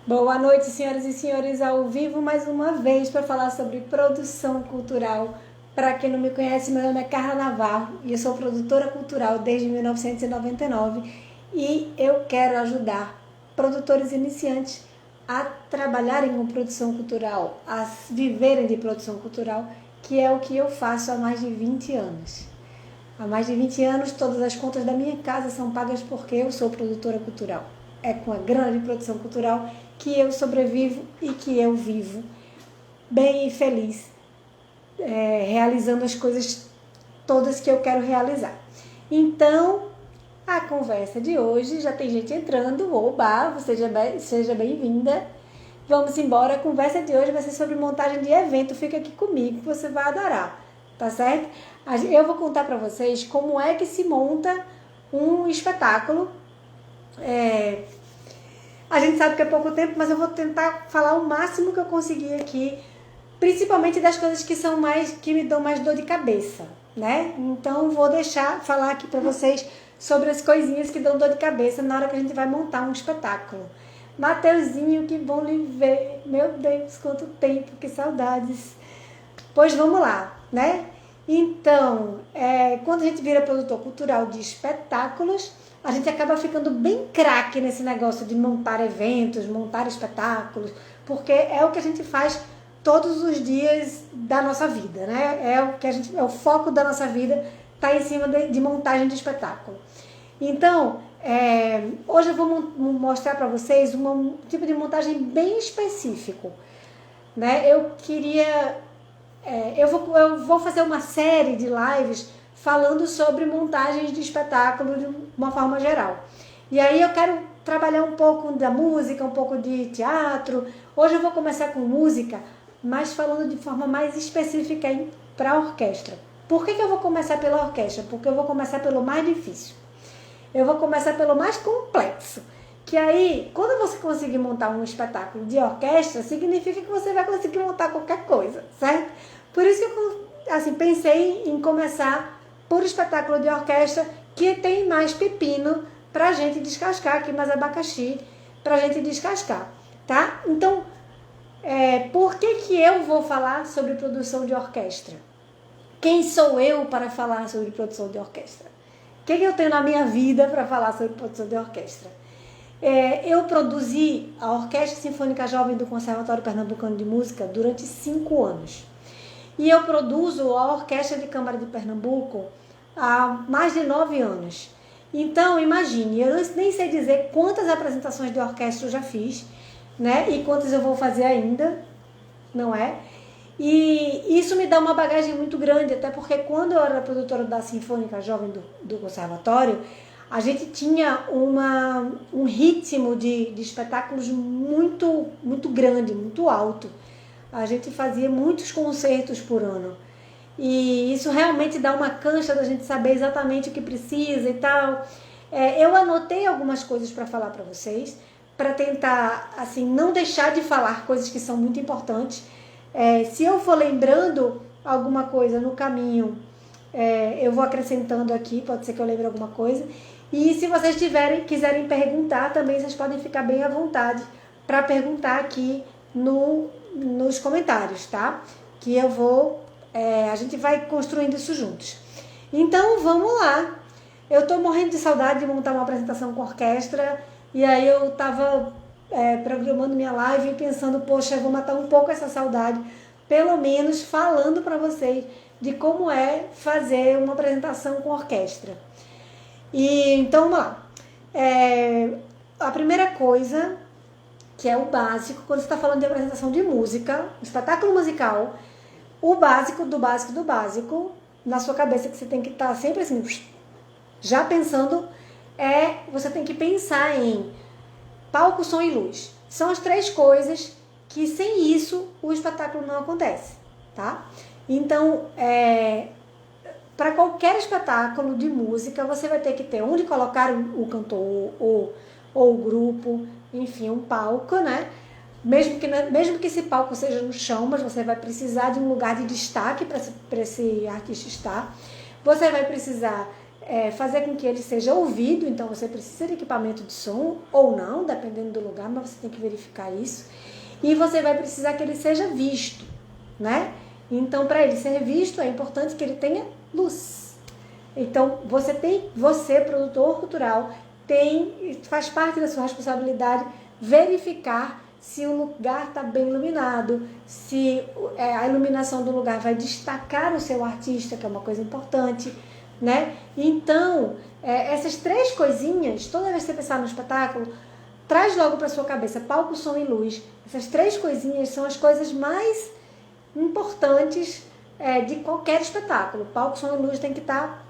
Boa noite, senhoras e senhores, ao vivo mais uma vez para falar sobre produção cultural. Para quem não me conhece, meu nome é Carla Navarro e eu sou produtora cultural desde 1999 e eu quero ajudar produtores iniciantes a trabalharem com produção cultural, a viverem de produção cultural, que é o que eu faço há mais de 20 anos. Há mais de 20 anos, todas as contas da minha casa são pagas porque eu sou produtora cultural. É com a grana de produção cultural que eu sobrevivo e que eu vivo bem e feliz, realizando as coisas todas que eu quero realizar. Então, a conversa de hoje, já tem gente entrando, oba, seja bem-vinda. Vamos embora, a conversa de hoje vai ser sobre montagem de evento, fica aqui comigo que você vai adorar, tá certo? Eu vou contar para vocês como é que se monta um espetáculo. A gente sabe que é pouco tempo, mas eu vou tentar falar o máximo que eu conseguir aqui, principalmente das coisas que me dão mais dor de cabeça, né? Então vou falar aqui para vocês sobre as coisinhas que dão dor de cabeça na hora que a gente vai montar um espetáculo. Mateuzinho, que bom lhe ver. Meu Deus, quanto tempo, que saudades. Pois vamos lá, né? Então, quando a gente vira produtor cultural de espetáculos, a gente acaba ficando bem craque nesse negócio de montar eventos, montar espetáculos, porque é o que a gente faz todos os dias da nossa vida, né? É o foco da nossa vida, tá em cima de montagem de espetáculo. Então, hoje eu vou mostrar para vocês um tipo de montagem bem específico, né? Eu vou fazer uma série de lives falando sobre montagens de espetáculo de uma forma geral. E aí eu quero trabalhar um pouco da música, um pouco de teatro. Hoje eu vou começar com música, mas falando de forma mais específica para a orquestra. Por que eu vou começar pela orquestra? Porque eu vou começar pelo mais difícil. Eu vou começar pelo mais complexo. Que aí, quando você conseguir montar um espetáculo de orquestra, significa que você vai conseguir montar qualquer coisa, certo? Por isso que eu pensei em começar por espetáculo de orquestra, que tem mais pepino pra gente descascar, aqui mais abacaxi pra gente descascar, tá? Então, por que eu vou falar sobre produção de orquestra? Quem sou eu para falar sobre produção de orquestra? O que eu tenho na minha vida para falar sobre produção de orquestra? Eu produzi a Orquestra Sinfônica Jovem do Conservatório Pernambucano de Música durante 5 anos. E eu produzo a Orquestra de Câmara de Pernambuco há mais de 9 anos. Então, imagine, eu nem sei dizer quantas apresentações de orquestra eu já fiz, né? E quantas eu vou fazer ainda, não é? E isso me dá uma bagagem muito grande, até porque quando eu era produtora da Sinfônica Jovem do Conservatório, a gente tinha um ritmo de espetáculos muito, muito grande, muito alto. A gente fazia muitos concertos por ano. E isso realmente dá uma cancha da gente saber exatamente o que precisa e tal. Eu anotei algumas coisas para falar para vocês, para tentar assim, não deixar de falar coisas que são muito importantes. Se eu for lembrando alguma coisa no caminho, eu vou acrescentando aqui, pode ser que eu lembre alguma coisa. E se vocês quiserem perguntar também, vocês podem ficar bem à vontade para perguntar aqui nos comentários, tá? Que eu vou... a gente vai construindo isso juntos. Então, vamos lá. Eu tô morrendo de saudade de montar uma apresentação com orquestra. E aí eu tava programando minha live e pensando, poxa, eu vou matar um pouco essa saudade. Pelo menos falando para vocês de como é fazer uma apresentação com orquestra. Então, vamos lá. A primeira coisa, que é o básico, quando você está falando de apresentação de música, espetáculo musical, o básico do básico do básico, na sua cabeça, que você tem que estar sempre assim, já pensando, você tem que pensar em palco, som e luz. São as 3 coisas que sem isso o espetáculo não acontece, tá? Então, para qualquer espetáculo de música, você vai ter que ter onde colocar o cantor ou o grupo, enfim, um palco, né? Mesmo que esse palco seja no chão, mas você vai precisar de um lugar de destaque para esse artista estar. Você vai precisar fazer com que ele seja ouvido, então você precisa de equipamento de som ou não, dependendo do lugar, mas você tem que verificar isso. E você vai precisar que ele seja visto, né? Então, para ele ser visto, é importante que ele tenha luz. Então, você, produtor cultural, faz parte da sua responsabilidade verificar se o lugar está bem iluminado, se a iluminação do lugar vai destacar o seu artista, que é uma coisa importante, né? Então, essas 3 coisinhas, toda vez que você pensar no espetáculo, traz logo para sua cabeça palco, som e luz. Essas 3 coisinhas são as coisas mais importantes de qualquer espetáculo. Palco, som e luz tem que estar...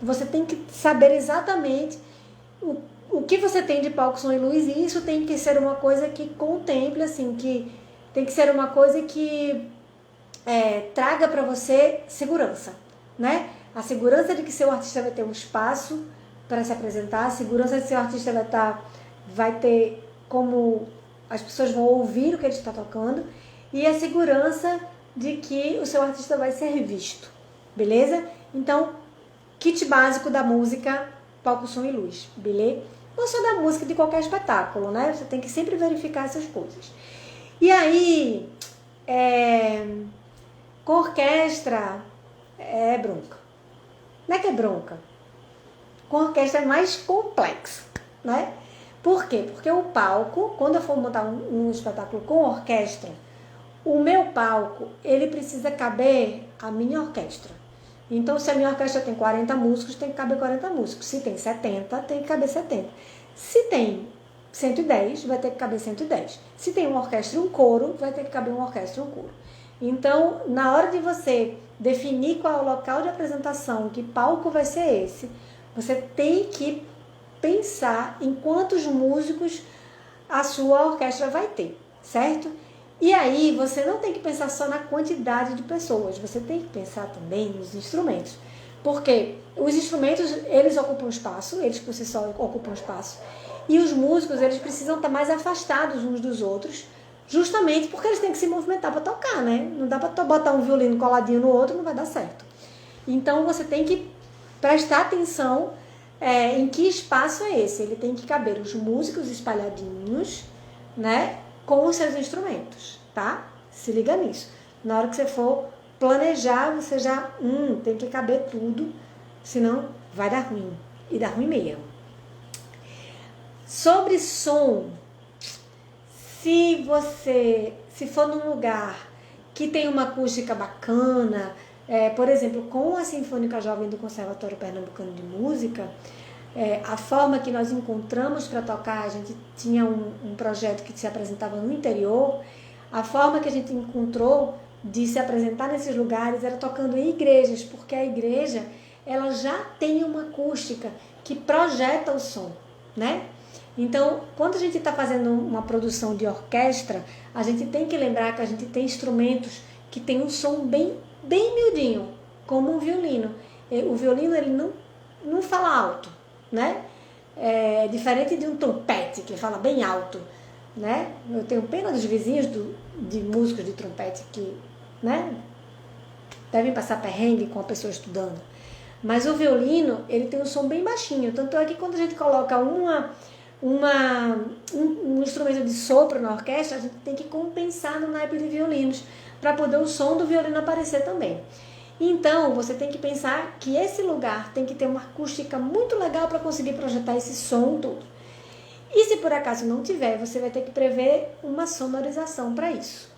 Você tem que saber exatamente o que você tem de palco, som e luz, e isso tem que ser uma coisa que contemple, assim, que tem que ser uma coisa que traga para você segurança, né? A segurança de que seu artista vai ter um espaço para se apresentar, a segurança de que seu artista vai ter como as pessoas vão ouvir o que ele está tocando, e a segurança de que o seu artista vai ser visto, beleza? Então, kit básico da música, palco, som e luz, beleza? Não só da música, de qualquer espetáculo, né? Você tem que sempre verificar essas coisas. E aí, com orquestra, é bronca. Não é que é bronca. Com orquestra é mais complexo, né? Por quê? Porque o palco, quando eu for montar um espetáculo com orquestra, o meu palco, ele precisa caber a minha orquestra. Então, se a minha orquestra tem 40 músicos, tem que caber 40 músicos. Se tem 70, tem que caber 70. Se tem 110, vai ter que caber 110. Se tem uma orquestra e um coro, vai ter que caber uma orquestra e um coro. Então, na hora de você definir qual é o local de apresentação, que palco vai ser esse, você tem que pensar em quantos músicos a sua orquestra vai ter, certo? E aí, você não tem que pensar só na quantidade de pessoas, você tem que pensar também nos instrumentos. Porque os instrumentos, eles ocupam espaço, eles por si só ocupam espaço. E os músicos, eles precisam estar mais afastados uns dos outros, justamente porque eles têm que se movimentar para tocar, né? Não dá para botar um violino coladinho no outro, não vai dar certo. Então, você tem que prestar atenção em que espaço é esse. Ele tem que caber os músicos espalhadinhos, né? Com os seus instrumentos, tá? Se liga nisso. Na hora que você for planejar, você já tem que caber tudo, senão vai dar ruim. E dá ruim mesmo. Sobre som, se for num lugar que tem uma acústica bacana, por exemplo, com a Sinfônica Jovem do Conservatório Pernambucano de Música, a forma que nós encontramos para tocar, a gente tinha um projeto que se apresentava no interior, a forma que a gente encontrou de se apresentar nesses lugares era tocando em igrejas, porque a igreja ela já tem uma acústica que projeta o som, né? Então, quando a gente está fazendo uma produção de orquestra, a gente tem que lembrar que a gente tem instrumentos que tem um som bem, bem miudinho, como um violino. O violino ele não fala alto, né? Diferente de um trompete, que fala bem alto, né? Eu tenho pena dos vizinhos de músicos de trompete que, né, devem passar perrengue com a pessoa estudando. Mas o violino, ele tem um som bem baixinho. Tanto é que quando a gente coloca um instrumento de sopro na orquestra, a gente tem que compensar no naipe de violinos, para poder o som do violino aparecer também. Então, você tem que pensar que esse lugar tem que ter uma acústica muito legal para conseguir projetar esse som todo. E se por acaso não tiver, você vai ter que prever uma sonorização para isso.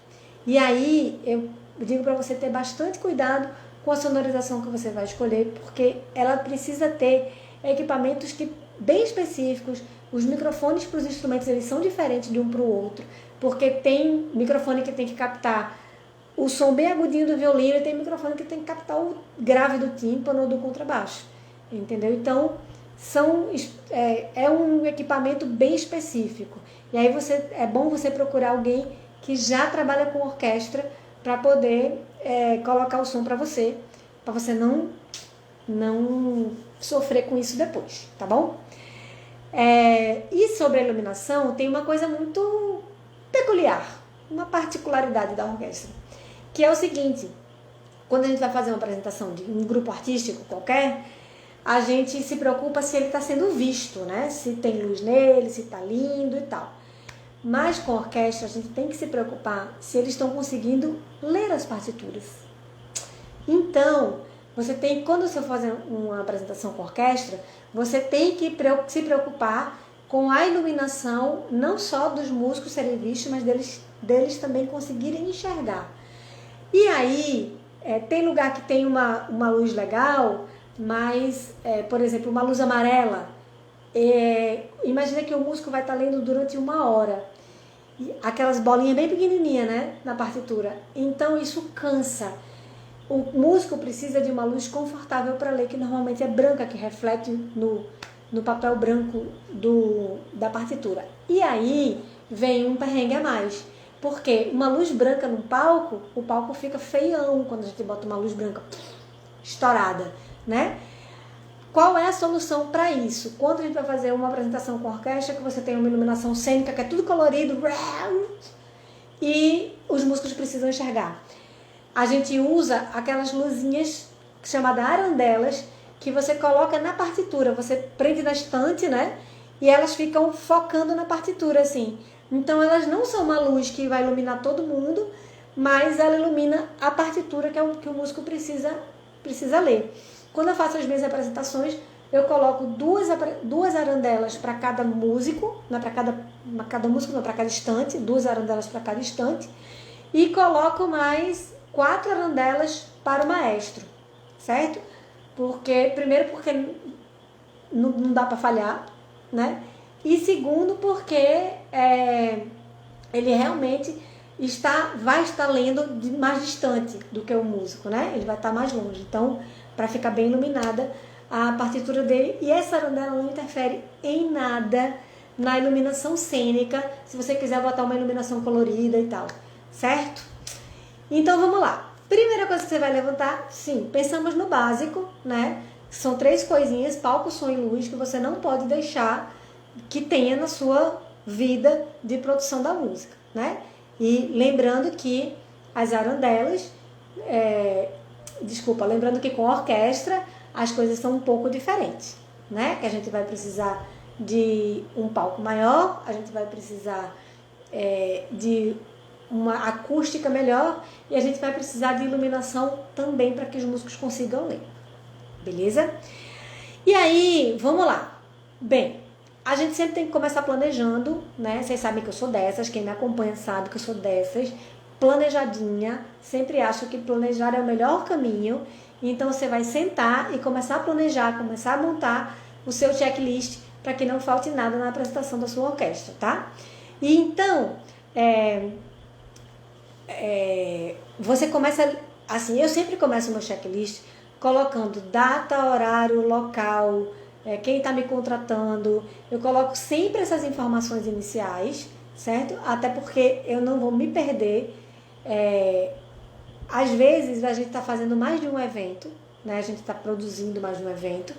E aí, eu digo para você ter bastante cuidado com a sonorização que você vai escolher, porque ela precisa ter equipamentos bem específicos. Os microfones para os instrumentos eles são diferentes de um para o outro, porque tem microfone que tem que captar o som bem agudinho do violino e tem microfone que tem que captar o grave do tímpano ou do contrabaixo, entendeu? Então, é um equipamento bem específico. E aí é bom você procurar alguém que já trabalha com orquestra para poder colocar o som para você não sofrer com isso depois, tá bom? E sobre a iluminação, tem uma coisa muito peculiar, uma particularidade da orquestra, que é o seguinte: quando a gente vai fazer uma apresentação de um grupo artístico qualquer, a gente se preocupa se ele está sendo visto, né? Se tem luz nele, se está lindo e tal. Mas com a orquestra a gente tem que se preocupar se eles estão conseguindo ler as partituras. Então, você tem, quando você for fazer uma apresentação com a orquestra, você tem que se preocupar com a iluminação, não só dos músicos serem vistos, mas deles também conseguirem enxergar. E aí, tem lugar que tem uma luz legal, mas, por exemplo, uma luz amarela. Imagina que o músico vai estar lendo durante 1 hora. Aquelas bolinhas bem pequenininhas, né, na partitura. Então, isso cansa. O músico precisa de uma luz confortável para ler, que normalmente é branca, que reflete no papel branco da partitura. E aí vem um perrengue a mais. Porque uma luz branca no palco, o palco fica feião quando a gente bota uma luz branca estourada, né? Qual é a solução para isso? Quando a gente vai fazer uma apresentação com orquestra, que você tem uma iluminação cênica, que é tudo colorido, e os músicos precisam enxergar. A gente usa aquelas luzinhas chamadas arandelas, que você coloca na partitura, você prende na estante, né? E elas ficam focando na partitura, assim. Então elas não são uma luz que vai iluminar todo mundo, mas ela ilumina a partitura, que é o que o músico precisa ler. Quando eu faço as minhas apresentações, eu coloco duas arandelas para cada músico, não para cada músico, não, para cada estante, 2 arandelas para cada estante, e coloco mais 4 arandelas para o maestro, certo? Primeiro porque não dá para falhar, né? E segundo porque ele realmente vai estar lendo mais distante do que o músico, né? Ele vai estar mais longe. Então, para ficar bem iluminada a partitura dele. E essa arandela não interfere em nada na iluminação cênica, se você quiser botar uma iluminação colorida e tal, certo? Então, vamos lá. Primeira coisa que você vai levantar, sim, pensamos no básico, né? São 3 coisinhas, palco, som e luz, que você não pode deixar que tenha na sua vida de produção da música, né? E lembrando que as arandelas, lembrando que com a orquestra as coisas são um pouco diferentes, né? Que a gente vai precisar de um palco maior, a gente vai precisar de uma acústica melhor e a gente vai precisar de iluminação também para que os músicos consigam ler, beleza? E aí, vamos lá. Bem, a gente sempre tem que começar planejando, né? Vocês sabem que eu sou dessas, quem me acompanha sabe que eu sou dessas, planejadinha, sempre acho que planejar é o melhor caminho. Então você vai sentar e começar a planejar, começar a montar o seu checklist para que não falte nada na apresentação da sua orquestra, tá? E então, você começa, assim, eu sempre começo o meu checklist colocando data, horário, local, quem está me contratando. Eu coloco sempre essas informações iniciais, certo? Até porque eu não vou me perder. Às vezes a gente está fazendo mais de um evento, né? A gente está produzindo mais de um evento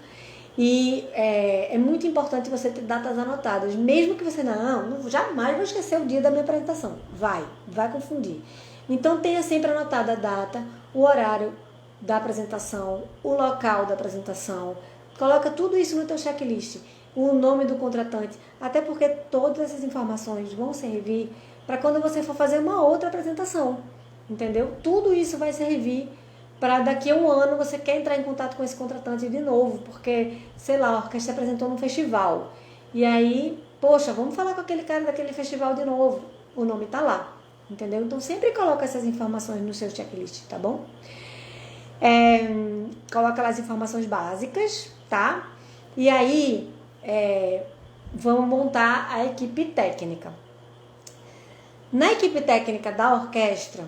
e é muito importante você ter datas anotadas, mesmo que você não jamais vou esquecer o dia da minha apresentação, vai confundir. Então tenha sempre anotada a data, o horário da apresentação, o local da apresentação, coloca tudo isso no teu checklist, o nome do contratante, até porque todas essas informações vão servir para quando você for fazer uma outra apresentação. Entendeu? Tudo isso vai servir para daqui a 1 ano você quer entrar em contato com esse contratante de novo, porque, sei lá, a orquestra apresentou num festival. E aí, poxa, vamos falar com aquele cara daquele festival de novo. O nome tá lá, entendeu? Então sempre coloca essas informações no seu checklist, tá bom? Coloca lá as informações básicas, tá? E aí, vamos montar a equipe técnica. Na equipe técnica da orquestra,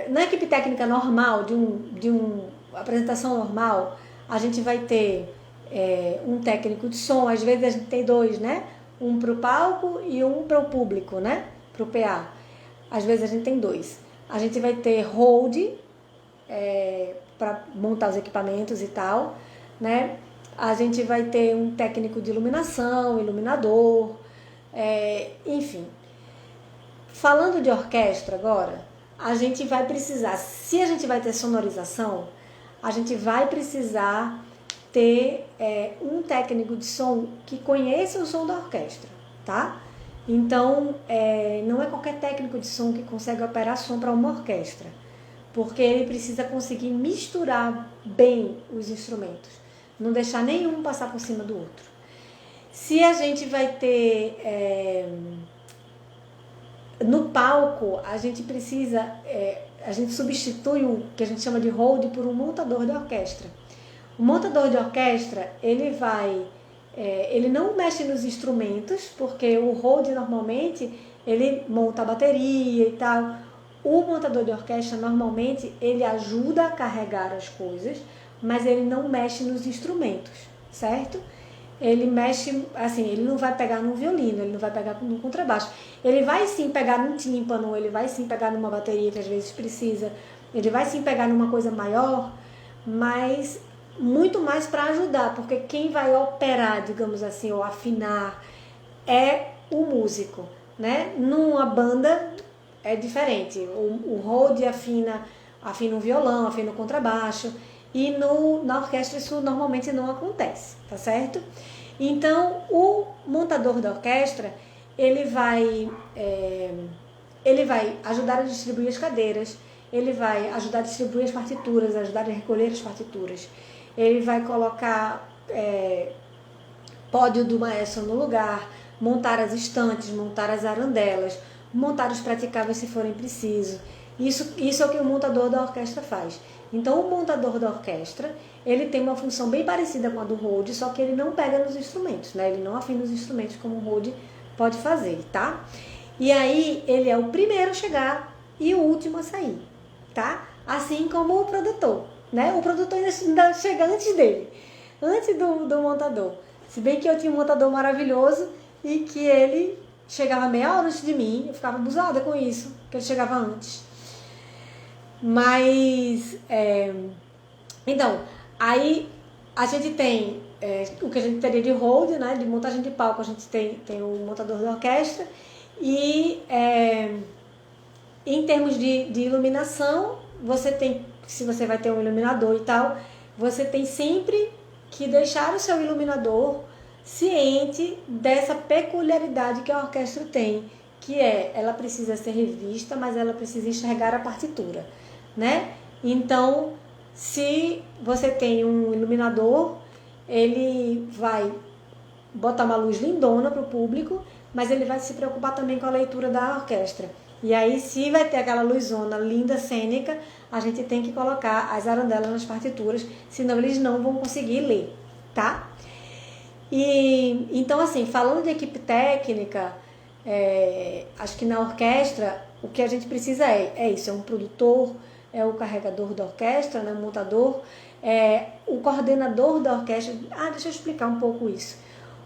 na equipe técnica normal, de uma apresentação normal, a gente vai ter um técnico de som, às vezes a gente tem 2, né? Um para o palco e um para o público, né? Para o PA. Às vezes a gente tem 2. A gente vai ter hold, para montar os equipamentos e tal, né? A gente vai ter um técnico de iluminação, iluminador, enfim. Falando de orquestra agora, a gente vai precisar, se a gente vai ter sonorização, a gente vai precisar ter um técnico de som que conheça o som da orquestra, tá? Então, não é qualquer técnico de som que consegue operar som para uma orquestra, porque ele precisa conseguir misturar bem os instrumentos, não deixar nenhum passar por cima do outro. Se a gente vai ter no palco, a gente precisa, a gente substitui o que a gente chama de hold por um montador de orquestra. O montador de orquestra, ele não mexe nos instrumentos, porque o hold normalmente ele monta a bateria e tal. O montador de orquestra normalmente ele ajuda a carregar as coisas, mas ele não mexe nos instrumentos, certo? Ele mexe, assim, ele não vai pegar num violino, ele não vai pegar num contrabaixo. Ele vai sim pegar num tímpano, ele vai sim pegar numa bateria que às vezes precisa, ele vai sim pegar numa coisa maior, mas muito mais para ajudar, porque quem vai operar, digamos assim, ou afinar é o músico, né? Numa banda é diferente. O hold afina um violão, afina o contrabaixo, e na orquestra isso normalmente não acontece, tá certo? Então, o montador da orquestra, ele vai ajudar a distribuir as cadeiras, ele vai ajudar a distribuir as partituras, ajudar a recolher as partituras, ele vai colocar pódio do maestro no lugar, montar as estantes, montar as arandelas, montar os praticáveis se forem preciso. Isso é o que o montador da orquestra faz. Então, o montador da orquestra, ele tem uma função bem parecida com a do hold, só que ele não pega nos instrumentos, né? Ele não afina os instrumentos como o hold pode fazer, tá? E aí, ele é o primeiro a chegar e o último a sair, tá? Assim como o produtor, né? O produtor ainda chega antes dele, antes do montador. Se bem que eu tinha um montador maravilhoso e que ele chegava meia hora antes de mim, eu ficava abusada com isso, que ele chegava antes. Mas, então, aí a gente tem o que a gente teria de hold, né, de montagem de palco, a gente tem o montador da orquestra e em termos de iluminação, você tem, se você vai ter um iluminador e tal, você tem sempre que deixar o seu iluminador ciente dessa peculiaridade que a orquestra tem, que ela precisa ser revista, mas ela precisa enxergar a partitura, né? Então, se você tem um iluminador, ele vai botar uma luz lindona para o público, mas ele vai se preocupar também com a leitura da orquestra. E aí, se vai ter aquela luzona linda, cênica, a gente tem que colocar as arandelas nas partituras, senão eles não vão conseguir ler, tá? E, então, assim, falando de equipe técnica, acho que na orquestra o que a gente precisa é isso, é um produtor, é o carregador da orquestra, né, o montador, o coordenador da orquestra. Deixa eu explicar um pouco isso.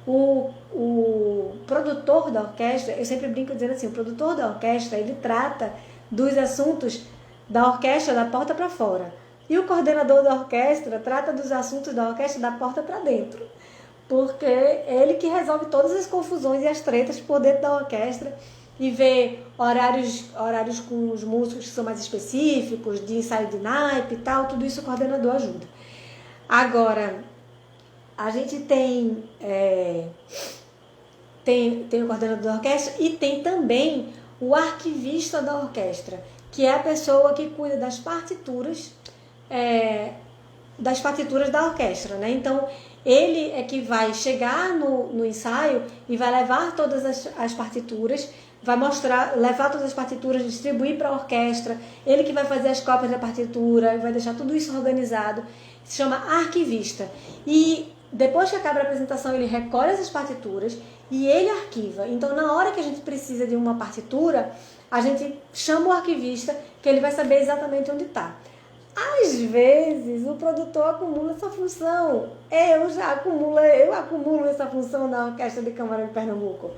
O produtor da orquestra, eu sempre brinco dizendo assim, o produtor da orquestra, ele trata dos assuntos da orquestra da porta para fora. E o coordenador da orquestra trata dos assuntos da orquestra da porta para dentro. Porque é ele que resolve todas as confusões e as tretas por dentro da orquestra e vê horários com os músicos que são mais específicos, de ensaio de naipe e tal, tudo isso o coordenador ajuda. Agora, a gente tem o coordenador da orquestra e tem também o arquivista da orquestra, que é a pessoa que cuida das partituras da orquestra, né? Então, ele é que vai chegar no ensaio e vai levar todas as partituras, vai levar todas as partituras, distribuir para a orquestra, ele que vai fazer as cópias da partitura, vai deixar tudo isso organizado, se chama arquivista. E depois que acaba a apresentação, ele recolhe essas partituras e ele arquiva. Então, na hora que a gente precisa de uma partitura, a gente chama o arquivista, que ele vai saber exatamente onde está. Às vezes o produtor acumula essa função. Eu acumulo essa função na Orquestra de Câmara de Pernambuco.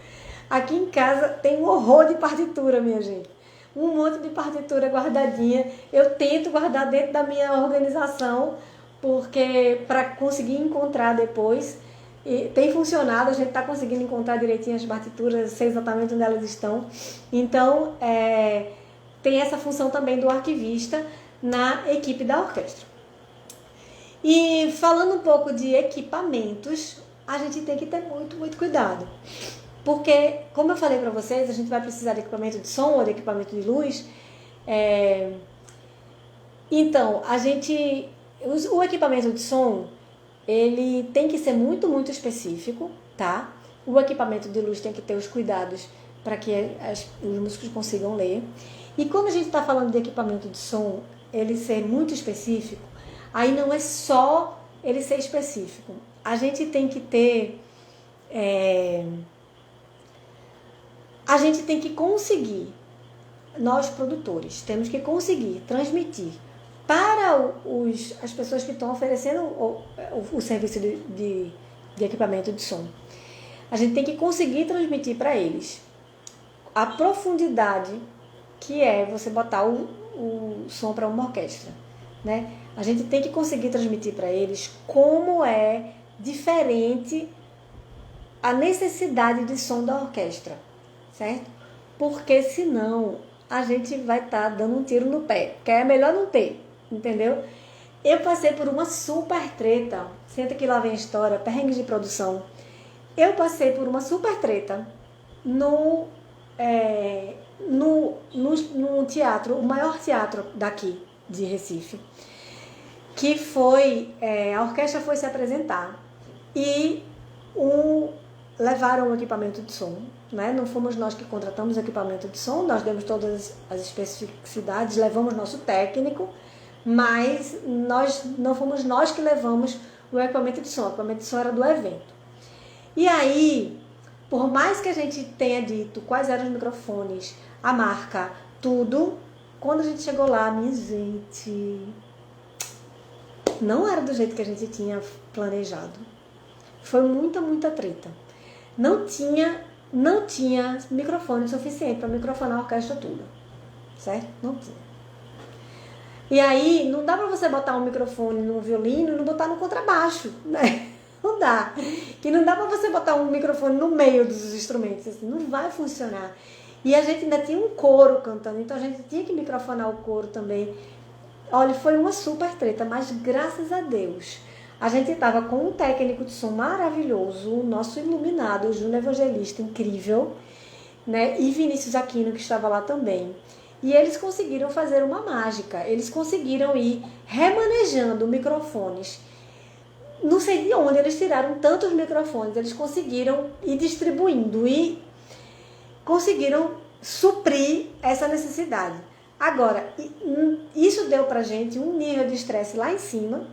Aqui em casa tem um horror de partitura, minha gente. Um monte de partitura guardadinha. Eu tento guardar dentro da minha organização, porque para conseguir encontrar depois, e tem funcionado, a gente está conseguindo encontrar direitinho as partituras, sei exatamente onde elas estão. Então, tem essa função também do arquivista na equipe da orquestra. E falando um pouco de equipamentos, a gente tem que ter muito, muito cuidado. Porque, como eu falei para vocês, a gente vai precisar de equipamento de som ou de equipamento de luz. Então, o equipamento de som, ele tem que ser muito, muito específico, tá? O equipamento de luz tem que ter os cuidados para que os músicos consigam ler. E quando a gente está falando de equipamento de som, ele ser muito específico, aí não é só ele ser específico. A gente tem que ter... a gente tem que conseguir, nós produtores, temos que conseguir transmitir para as pessoas que estão oferecendo o serviço de equipamento de som. A gente tem que conseguir transmitir para eles a profundidade que é você botar o som para uma orquestra, né? A gente tem que conseguir transmitir para eles como é diferente a necessidade de som da orquestra, certo? Porque senão a gente vai estar dando um tiro no pé, que é melhor não ter, entendeu? Eu passei por uma super treta, senta que lá vem a história, perrengue de produção. Eu passei por uma super treta no teatro, o maior teatro daqui de Recife, que foi, a orquestra foi se apresentar e levaram o equipamento de som, né? Não fomos nós que contratamos o equipamento de som, nós demos todas as especificidades, levamos nosso técnico, mas não fomos nós que levamos o equipamento de som. O equipamento de som era do evento. E aí, por mais que a gente tenha dito quais eram os microfones, a marca, tudo, quando a gente chegou lá, minha gente, não era do jeito que a gente tinha planejado. Foi muita, muita treta. Não tinha microfone suficiente para microfonar a orquestra toda, certo? Não tinha. E aí, não dá para você botar um microfone no violino e não botar no contrabaixo, né? Não dá. E não dá para você botar um microfone no meio dos instrumentos, assim, não vai funcionar. E a gente ainda tinha um coro cantando, então a gente tinha que microfonar o coro também. Olha, foi uma super treta, mas graças a Deus, a gente estava com um técnico de som maravilhoso, o nosso iluminado, o Júnior Evangelista, incrível, né? E Vinícius Aquino, que estava lá também. E eles conseguiram fazer uma mágica, eles conseguiram ir remanejando microfones. Não sei de onde eles tiraram tantos microfones, eles conseguiram ir distribuindo e conseguiram suprir essa necessidade. Agora, isso deu pra gente um nível de estresse lá em cima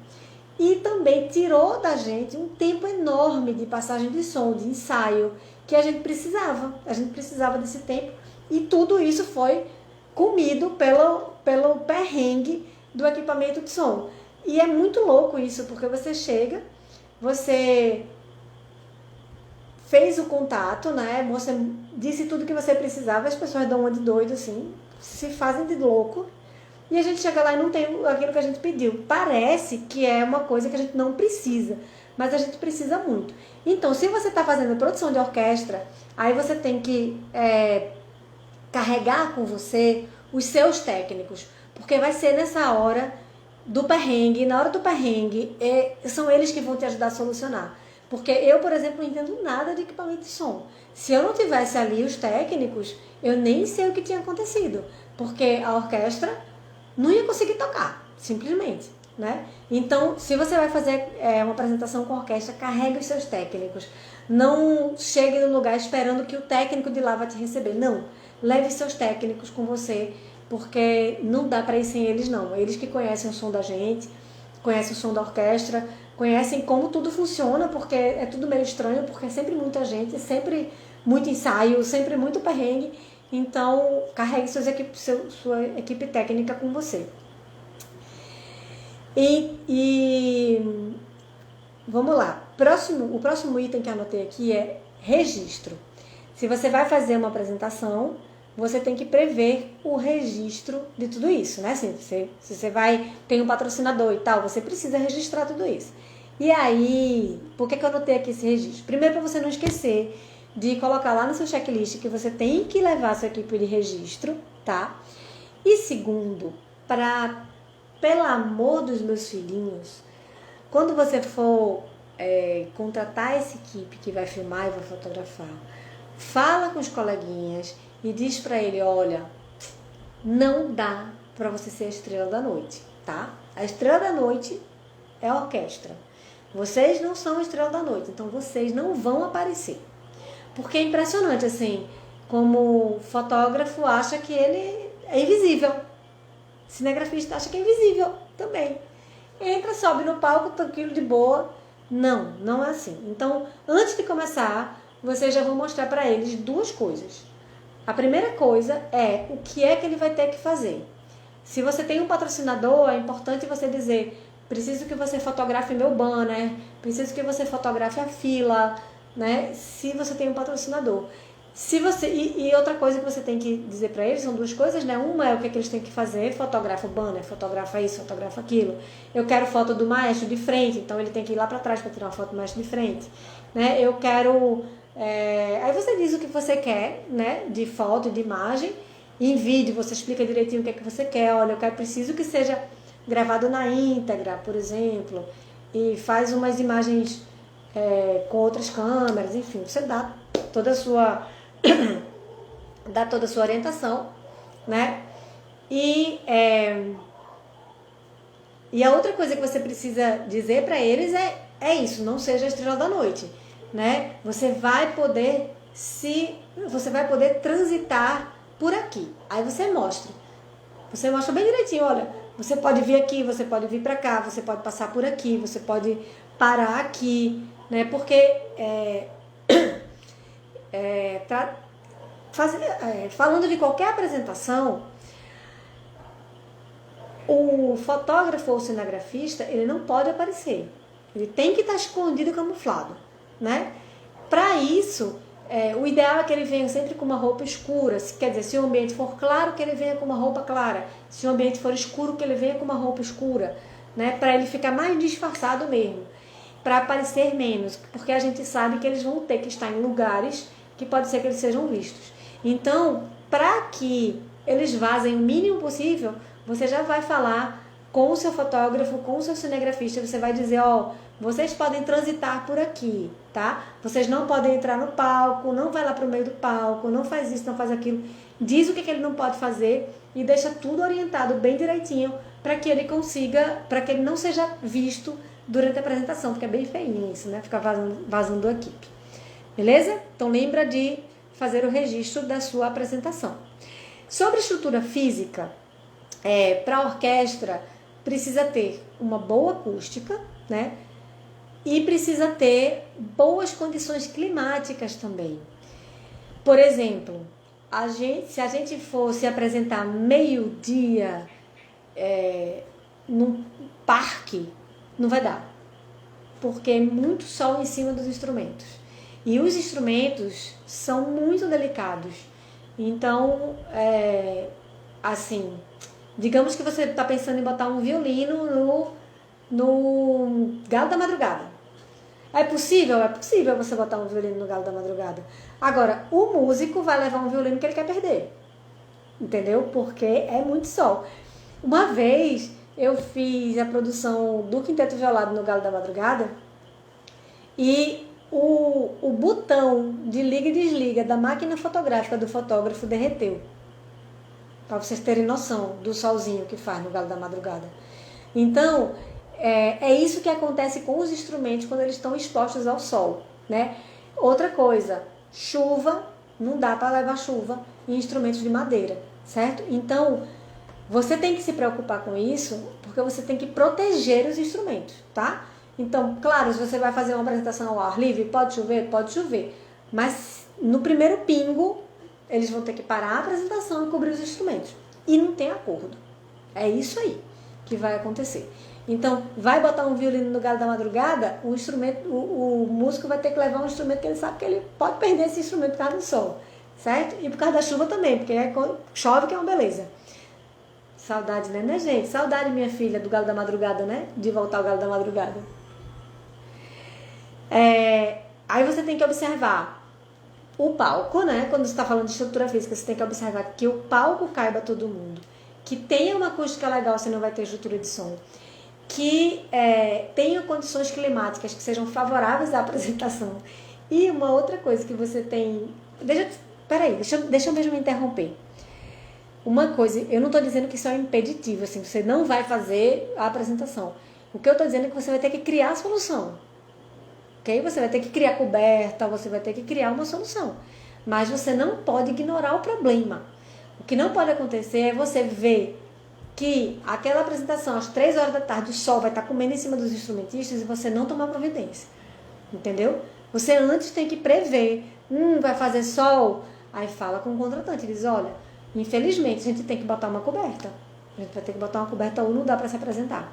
e também tirou da gente um tempo enorme de passagem de som, de ensaio, que a gente precisava. A gente precisava desse tempo e tudo isso foi comido pelo perrengue do equipamento de som. E é muito louco isso, porque você chega, você fez o contato, né? Você disse tudo que você precisava, as pessoas dão uma de doido, assim, se fazem de louco, e a gente chega lá e não tem aquilo que a gente pediu. Parece que é uma coisa que a gente não precisa, mas a gente precisa muito. Então, se você está fazendo produção de orquestra, aí você tem que carregar com você os seus técnicos, porque vai ser nessa hora do perrengue, na hora do perrengue, são eles que vão te ajudar a solucionar. Porque eu, por exemplo, não entendo nada de equipamento de som. Se eu não tivesse ali os técnicos, eu nem sei o que tinha acontecido, porque a orquestra não ia conseguir tocar, simplesmente, né? Então, se você vai fazer uma apresentação com a orquestra, carregue os seus técnicos. Não chegue no lugar esperando que o técnico de lá vai te receber. Não, leve seus técnicos com você, porque não dá para ir sem eles, não. Eles que conhecem o som da gente, conhecem o som da orquestra, conhecem como tudo funciona, porque é tudo meio estranho, porque é sempre muita gente, sempre muito ensaio, sempre muito perrengue. Então, carregue sua equipe técnica com você. E vamos lá. O próximo item que anotei aqui é registro. Se você vai fazer uma apresentação, você tem que prever o registro de tudo isso, né? Se você tem um patrocinador e tal, você precisa registrar tudo isso. E aí, por que eu anotei aqui esse registro? Primeiro, para você não esquecer de colocar lá no seu checklist que você tem que levar a sua equipe de registro, tá? E segundo, pelo amor dos meus filhinhos, quando você for contratar essa equipe que vai filmar e vai fotografar, fala com os coleguinhas e diz para ele, olha, não dá para você ser a estrela da noite, tá? A estrela da noite é a orquestra. Vocês não são a estrela da noite, então vocês não vão aparecer. Porque é impressionante, assim, como o fotógrafo acha que ele é invisível. O cinegrafista acha que é invisível também. Entra, sobe no palco, tranquilo, de boa. Não, não é assim. Então, antes de começar, vocês já vão mostrar para eles duas coisas. A primeira coisa é o que é que ele vai ter que fazer. Se você tem um patrocinador, é importante você dizer, preciso que você fotografe meu banner, preciso que você fotografe a fila, né? Se você tem um patrocinador. Se você e outra coisa que você tem que dizer para eles, são duas coisas, né? Uma é o que eles têm que fazer, fotografa o banner, fotografa isso, fotografa aquilo. Eu quero foto do maestro de frente, então ele tem que ir lá para trás para tirar uma foto do maestro de frente, né? Eu quero... aí você diz o que você quer, né? De foto, de imagem. Em vídeo você explica direitinho o que é que você quer. Olha, preciso que seja gravado na íntegra, por exemplo, e faz umas imagens com outras câmeras, enfim, você dá toda a sua orientação, né? E a outra coisa que você precisa dizer para eles é isso, não seja a estrela da noite, né? Você vai poder transitar por aqui. Aí você mostra bem direitinho, olha, você pode vir aqui, você pode vir para cá, você pode passar por aqui, você pode parar aqui, né? Porque falando de qualquer apresentação, o fotógrafo ou o cinegrafista, ele não pode aparecer. Ele tem que estar escondido e camuflado, né? Para isso, o ideal é que ele venha sempre com uma roupa escura. Quer dizer, se o ambiente for claro, que ele venha com uma roupa clara. Se o ambiente for escuro, que ele venha com uma roupa escura, né? Para ele ficar mais disfarçado mesmo, para aparecer menos, porque a gente sabe que eles vão ter que estar em lugares que pode ser que eles sejam vistos. Então, para que eles vazem o mínimo possível, você já vai falar com o seu fotógrafo, com o seu cinegrafista, você vai dizer, vocês podem transitar por aqui, tá? Vocês não podem entrar no palco, não vai lá pro meio do palco, não faz isso, não faz aquilo. Diz o que ele não pode fazer e deixa tudo orientado bem direitinho para que ele consiga, para que ele não seja visto durante a apresentação, porque é bem feinho isso, né? Ficar vazando a equipe. Beleza? Então lembra de fazer o registro da sua apresentação. Sobre estrutura física, para a orquestra precisa ter uma boa acústica, né? E precisa ter boas condições climáticas também. Por exemplo, se a gente fosse apresentar meio-dia num parque, não vai dar, porque é muito sol em cima dos instrumentos. E os instrumentos são muito delicados. Então, assim, digamos que você está pensando em botar um violino no Galo da Madrugada. É possível? É possível você botar um violino no Galo da Madrugada. Agora, o músico vai levar um violino que ele quer perder. Entendeu? Porque é muito sol. Uma vez eu fiz a produção do Quinteto Violado no Galo da Madrugada e o botão de liga e desliga da máquina fotográfica do fotógrafo derreteu. Para vocês terem noção do solzinho que faz no Galo da Madrugada. Então, é isso que acontece com os instrumentos quando eles estão expostos ao sol, né? Outra coisa, chuva, não dá para levar chuva em instrumentos de madeira, certo? Então, você tem que se preocupar com isso, porque você tem que proteger os instrumentos, tá? Então, claro, se você vai fazer uma apresentação ao ar livre, pode chover? Pode chover. Mas no primeiro pingo, eles vão ter que parar a apresentação e cobrir os instrumentos. E não tem acordo. É isso aí que vai acontecer. Então, vai botar um violino no Galo da Madrugada, o músico vai ter que levar um instrumento que ele sabe que ele pode perder esse instrumento por causa do sol, certo? E por causa da chuva também, porque chove que é uma beleza. Saudade, né, gente? Saudade, minha filha, do Galo da Madrugada, né? De voltar ao Galo da Madrugada. Aí você tem que observar o palco, né? Quando você está falando de estrutura física, você tem que observar que o palco caiba todo mundo, que tenha uma acústica legal, você não vai ter estrutura de som. que tenham condições climáticas que sejam favoráveis à apresentação. E uma outra coisa que você tem... Deixa eu mesmo me interromper. Uma coisa, eu não estou dizendo que isso é impeditivo, assim, você não vai fazer a apresentação. O que eu estou dizendo é que você vai ter que criar a solução. Ok? Você vai ter que criar coberta, você vai ter que criar uma solução. Mas você não pode ignorar o problema. O que não pode acontecer é você ver que aquela apresentação às 3 horas da tarde o sol vai estar comendo em cima dos instrumentistas e você não tomar providência. Entendeu? Você antes tem que prever. Vai fazer sol? Aí fala com o contratante, diz, olha, infelizmente a gente tem que botar uma coberta. A gente vai ter que botar uma coberta ou não dá para se apresentar.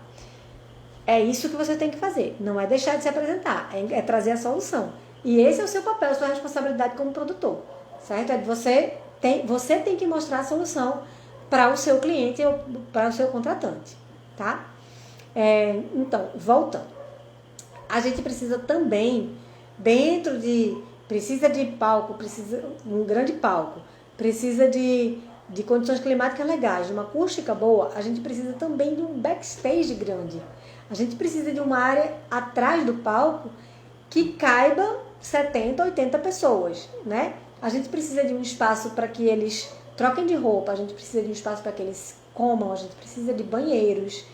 É isso que você tem que fazer. Não é deixar de se apresentar, é trazer a solução. E esse é o seu papel, a sua responsabilidade como produtor. Certo? Você tem que mostrar a solução para o seu cliente ou para o seu contratante. Tá? Então, voltando. A gente precisa também, precisa de palco, precisa um grande palco, precisa de condições climáticas legais, de uma acústica boa, a gente precisa também de um backstage grande. A gente precisa de uma área atrás do palco que caiba 70, 80 pessoas, né? A gente precisa de um espaço para que eles troquem de roupa, a gente precisa de um espaço para que eles comam, a gente precisa de banheiros,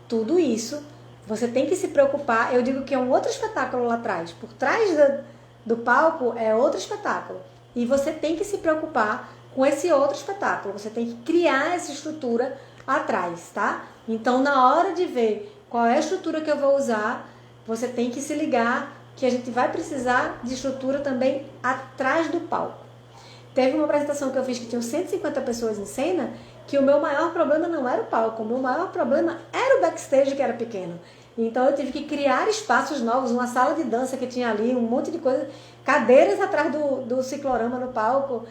tudo isso. Você tem que se preocupar, eu digo que é um outro espetáculo lá atrás, por trás do palco é outro espetáculo. E você tem que se preocupar com esse outro espetáculo, você tem que criar essa estrutura atrás, tá? Então, na hora de ver qual é a estrutura que eu vou usar, você tem que se ligar que a gente vai precisar de estrutura também atrás do palco. Teve uma apresentação que eu fiz que tinha 150 pessoas em cena, que o meu maior problema não era o palco, o meu maior problema era o backstage, que era pequeno. Então eu tive que criar espaços novos, uma sala de dança que tinha ali, um monte de coisa, cadeiras atrás do ciclorama no palco,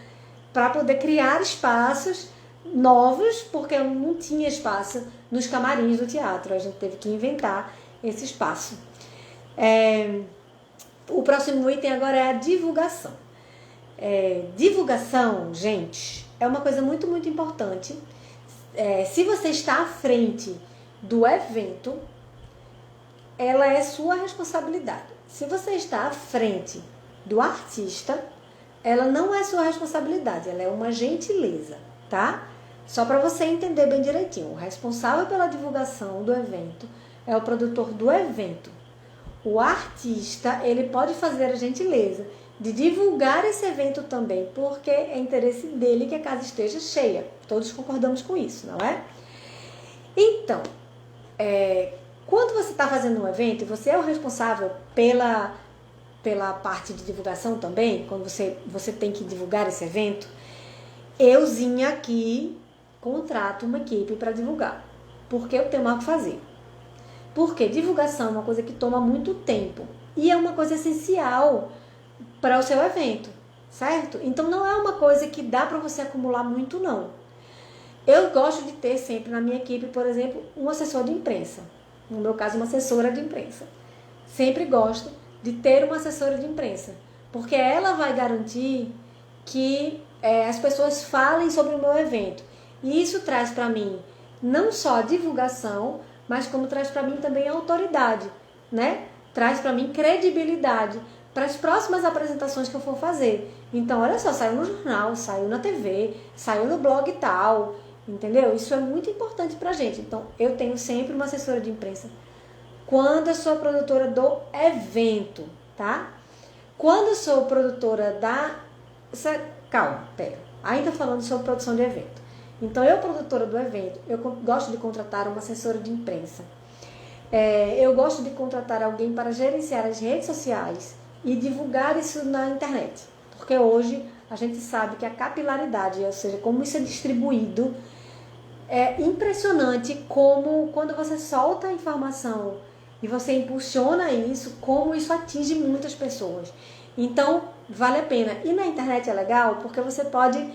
para poder criar espaços novos, porque eu não tinha espaço nos camarins do teatro. A gente teve que inventar esse espaço. O próximo item agora é a divulgação. Divulgação, gente, é uma coisa muito, muito importante. Se você está à frente do evento, ela é sua responsabilidade. Se você está à frente do artista, ela não é sua responsabilidade, ela é uma gentileza, tá? Só para você entender bem direitinho. O responsável pela divulgação do evento é o produtor do evento. O artista, ele pode fazer a gentileza de divulgar esse evento também, porque é interesse dele que a casa esteja cheia. Todos concordamos com isso, não é? Então, quando você está fazendo um evento, você é o responsável pela parte de divulgação também, quando você tem que divulgar esse evento, euzinha aqui contrato uma equipe para divulgar, porque eu tenho mais o que fazer. Porque divulgação é uma coisa que toma muito tempo e é uma coisa essencial para o seu evento, certo? Então não é uma coisa que dá para você acumular muito, não. Eu gosto de ter sempre na minha equipe, por exemplo, um assessor de imprensa. No meu caso, uma assessora de imprensa. Sempre gosto de ter uma assessora de imprensa, porque ela vai garantir que as pessoas falem sobre o meu evento. E isso traz para mim não só a divulgação, mas como traz para mim também a autoridade, né? Traz para mim credibilidade para as próximas apresentações que eu for fazer. Então, olha só, saiu no jornal, saiu na TV, saiu no blog e tal, entendeu? Isso é muito importante pra gente. Então, eu tenho sempre uma assessora de imprensa quando eu sou produtora do evento, tá? Quando eu sou produtora Calma, pera. Ainda falando sobre produção de evento. Então, eu, produtora do evento, eu gosto de contratar uma assessora de imprensa. Eu gosto de contratar alguém para gerenciar as redes sociais e divulgar isso na internet. Porque hoje a gente sabe que a capilaridade, ou seja, como isso é distribuído, é impressionante como quando você solta a informação e você impulsiona isso, como isso atinge muitas pessoas. Então, vale a pena. E na internet é legal porque você pode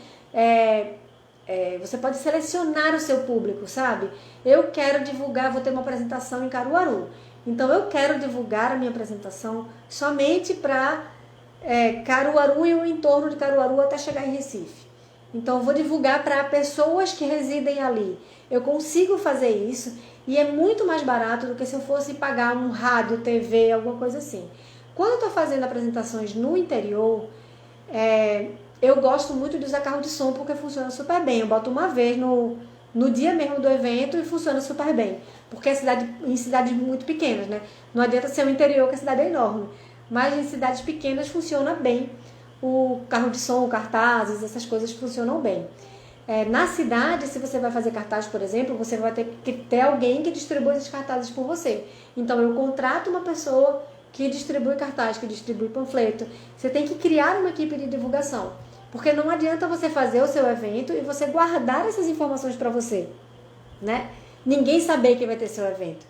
selecionar o seu público, sabe? Eu quero divulgar, vou ter uma apresentação em Caruaru. Então, eu quero divulgar a minha apresentação somente para Caruaru e o entorno de Caruaru até chegar em Recife. Então eu vou divulgar para pessoas que residem ali. Eu consigo fazer isso e é muito mais barato do que se eu fosse pagar um rádio, TV, alguma coisa assim. Quando eu estou fazendo apresentações no interior, eu gosto muito de usar carro de som porque funciona super bem. Eu boto uma vez no dia mesmo do evento e funciona super bem. Porque em cidades muito pequenas, né? Não adianta ser o interior, que a cidade é enorme. Mas em cidades pequenas funciona bem. O carro de som, cartazes, essas coisas funcionam bem. Na cidade, se você vai fazer cartaz, por exemplo, você vai ter que ter alguém que distribua esses cartazes por você. Então eu contrato uma pessoa que distribui cartaz, que distribui panfleto. Você tem que criar uma equipe de divulgação. Porque não adianta você fazer o seu evento e você guardar essas informações para você, né? Ninguém saber que vai ter seu evento.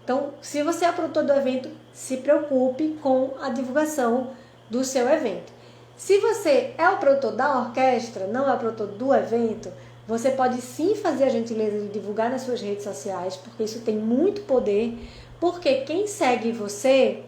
Então, se você é produtor do evento, se preocupe com a divulgação do seu evento. Se você é o produtor da orquestra, não é o produtor do evento, você pode sim fazer a gentileza de divulgar nas suas redes sociais, porque isso tem muito poder, porque quem segue você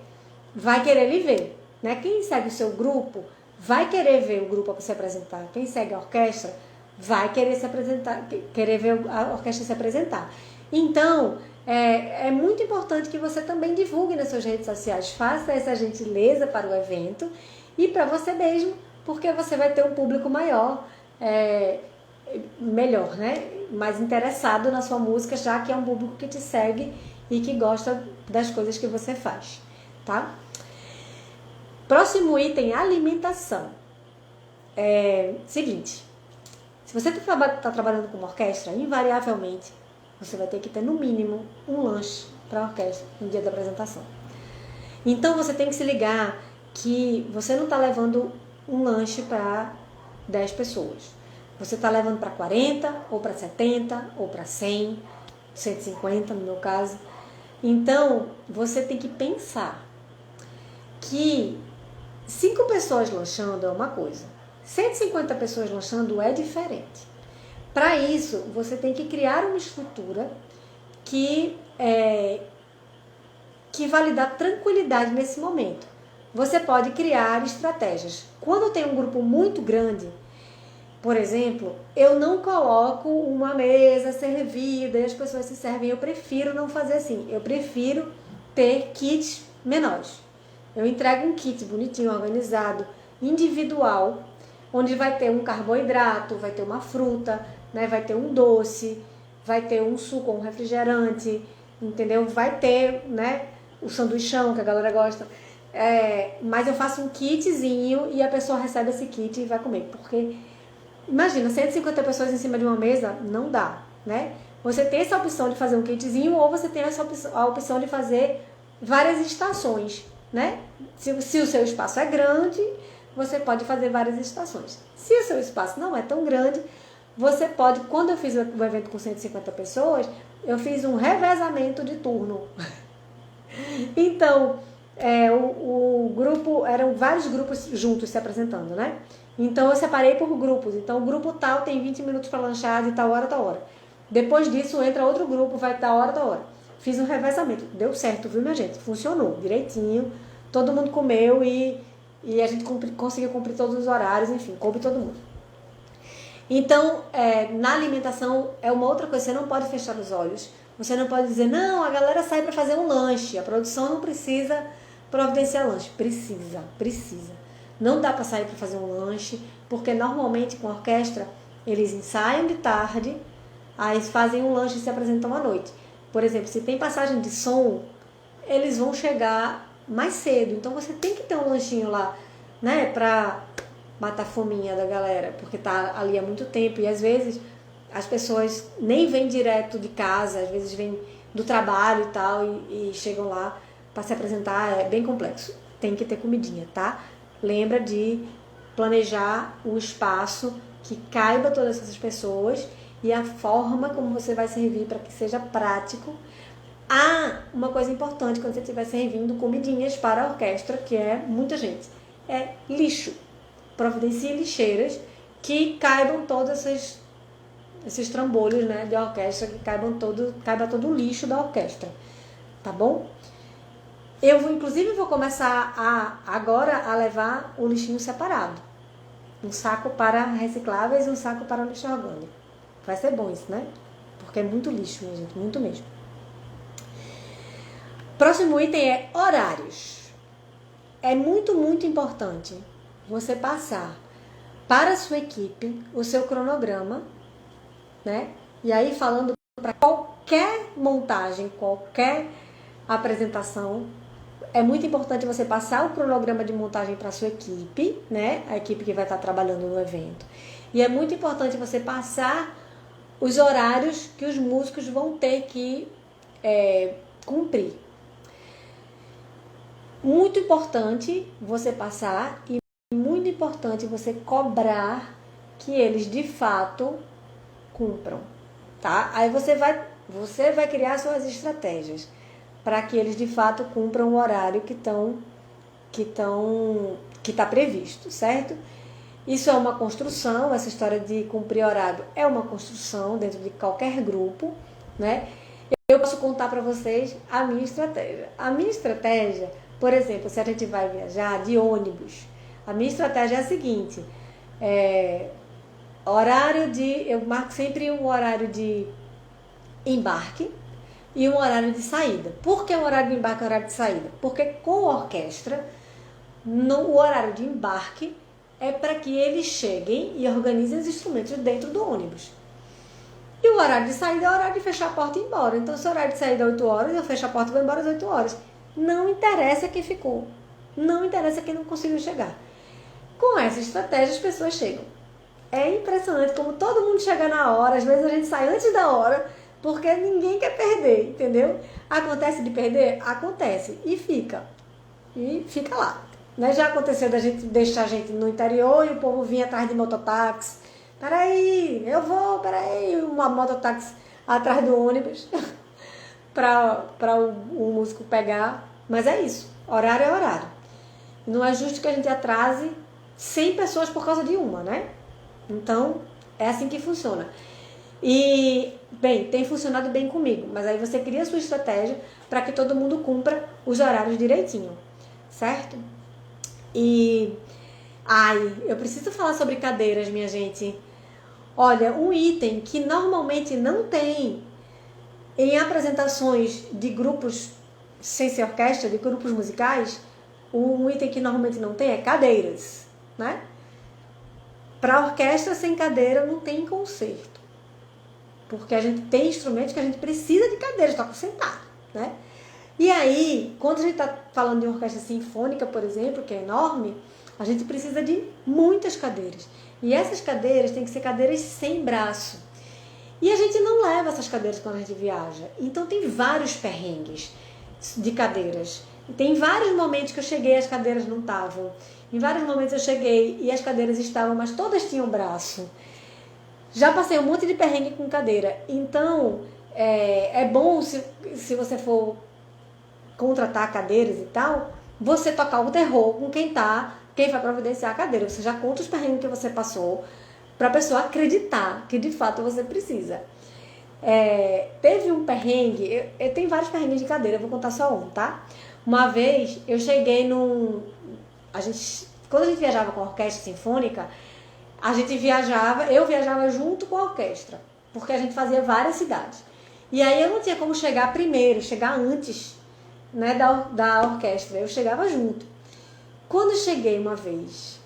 vai querer lhe ver, né? Quem segue o seu grupo vai querer ver o grupo para se apresentar. Quem segue a orquestra vai querer se apresentar, querer ver a orquestra se apresentar. Então, é muito importante que você também divulgue nas suas redes sociais, faça essa gentileza para o evento e para você mesmo, porque você vai ter um público maior, melhor, né? Mais interessado na sua música, já que é um público que te segue e que gosta das coisas que você faz, tá? Próximo item, alimentação. Seguinte, se você está trabalhando com uma orquestra, invariavelmente, você vai ter que ter no mínimo um lanche para a orquestra no dia da apresentação. Então você tem que se ligar que você não está levando um lanche para 10 pessoas. Você está levando para 40, ou para 70, ou para 100, 150 no meu caso. Então você tem que pensar que 5 pessoas lanchando é uma coisa, 150 pessoas lanchando é diferente. Para isso, você tem que criar uma estrutura que vai lhe dar tranquilidade nesse momento. Você pode criar estratégias. Quando tem um grupo muito grande, por exemplo, eu não coloco uma mesa servida e as pessoas se servem. Eu prefiro não fazer assim. Eu prefiro ter kits menores. Eu entrego um kit bonitinho, organizado, individual, onde vai ter um carboidrato, vai ter uma fruta, né? Vai ter um doce, vai ter um suco, um refrigerante, entendeu? Vai ter, né, o sanduichão que a galera gosta. Mas eu faço um kitzinho e a pessoa recebe esse kit e vai comer. Porque, imagina, 150 pessoas em cima de uma mesa, não dá, né? Você tem essa opção de fazer um kitzinho ou você tem a opção de fazer várias estações, né? Se o seu espaço é grande, você pode fazer várias estações. Se o seu espaço não é tão grande, você pode, quando eu fiz o evento com 150 pessoas, eu fiz um revezamento de turno. Então, o grupo, eram vários grupos juntos se apresentando, né? Então eu separei por grupos. Então o grupo tal tem 20 minutos para lanchar de tal hora. Depois disso entra outro grupo, vai tal hora. Fiz um revezamento. Deu certo, viu, minha gente? Funcionou direitinho. Todo mundo comeu e a gente conseguiu cumprir todos os horários, enfim, coube todo mundo. Então, na alimentação é uma outra coisa, você não pode fechar os olhos. Você não pode dizer, não, a galera sai para fazer um lanche, a produção não precisa providenciar lanche. Precisa. Não dá para sair para fazer um lanche, porque normalmente com a orquestra, eles ensaiam de tarde, aí fazem um lanche e se apresentam à noite. Por exemplo, se tem passagem de som, eles vão chegar mais cedo. Então você tem que ter um lanchinho lá, né, para matar a fominha da galera, porque tá ali há muito tempo. E às vezes as pessoas nem vêm direto de casa, às vezes vêm do trabalho e tal, e chegam lá para se apresentar. É bem complexo. Tem que ter comidinha, tá? Lembra de planejar o espaço que caiba todas essas pessoas e a forma como você vai servir para que seja prático. Uma coisa importante quando você estiver servindo comidinhas para a orquestra, que é muita gente, é lixo. Providencie lixeiras que caibam todos esses trambolhos, né, de orquestra, que caiba todo o lixo da orquestra, tá bom? Eu inclusive vou começar agora a levar o lixinho separado. Um saco para recicláveis e um saco para lixo orgânico. Vai ser bom isso, né? Porque é muito lixo, minha gente, muito mesmo. Próximo item é horários. É muito, muito importante você passar para a sua equipe o seu cronograma, né? E aí falando para qualquer montagem, qualquer apresentação, é muito importante você passar o cronograma de montagem para a sua equipe, né? A equipe que vai estar trabalhando no evento. E é muito importante você passar os horários que os músicos vão ter que cumprir. Muito importante você passar e muito importante você cobrar que eles de fato cumpram, tá? Aí você vai criar suas estratégias para que eles de fato cumpram o horário que está previsto, certo? Isso é uma construção, essa história de cumprir horário é uma construção dentro de qualquer grupo, né? Eu posso contar para vocês a minha estratégia. A minha estratégia, por exemplo, se a gente vai viajar de ônibus, a minha estratégia é a seguinte, eu marco sempre um horário de embarque e um horário de saída. Por que o horário de embarque e o horário de saída? Porque com a orquestra, o horário de embarque é para que eles cheguem e organizem os instrumentos dentro do ônibus. E o horário de saída é o horário de fechar a porta e ir embora. Então, se o horário de saída é 8 horas, eu fecho a porta e vou embora às 8 horas. Não interessa quem ficou. Não interessa quem não conseguiu chegar. Com essa estratégia, as pessoas chegam. É impressionante como todo mundo chega na hora. Às vezes a gente sai antes da hora, porque ninguém quer perder, entendeu? Acontece de perder? Acontece. E fica lá. Né? Já aconteceu da gente deixar a gente no interior e o povo vinha atrás de mototáxi. Peraí, uma mototáxi atrás do ônibus para o músico pegar. Mas é isso, horário é horário. Não é justo que a gente atrase 100 pessoas por causa de uma, né? Então, é assim que funciona. E, bem, tem funcionado bem comigo, mas aí você cria a sua estratégia para que todo mundo cumpra os horários direitinho, certo? E, eu preciso falar sobre cadeiras, minha gente. Olha, um item que normalmente não tem em apresentações de grupos sem ser orquestra, de grupos musicais, um item que normalmente não tem é cadeiras, né? Para orquestra sem cadeira não tem concerto. Porque a gente tem instrumentos que a gente precisa de cadeiras, toca sentado, né? E aí, quando a gente está falando de uma orquestra sinfônica, por exemplo, que é enorme, a gente precisa de muitas cadeiras. E essas cadeiras têm que ser cadeiras sem braço. E a gente não leva essas cadeiras quando a gente viaja. Então tem vários perrengues de cadeiras. Tem vários momentos que eu cheguei e as cadeiras não estavam. Em vários momentos eu cheguei e as cadeiras estavam, mas todas tinham braço. Já passei um monte de perrengue com cadeira. Então, é bom se você for contratar cadeiras e tal, você tocar o terror com quem vai providenciar a cadeira. Você já conta os perrengues que você passou para a pessoa acreditar que de fato você precisa. Teve um perrengue, eu tenho vários perrengues de cadeira, eu vou contar só um, tá? Uma vez eu cheguei quando a gente viajava com a orquestra sinfônica, eu viajava junto com a orquestra, porque a gente fazia várias cidades. E aí eu não tinha como chegar primeiro, chegar antes, né, da orquestra, eu chegava junto. Quando eu cheguei uma vez,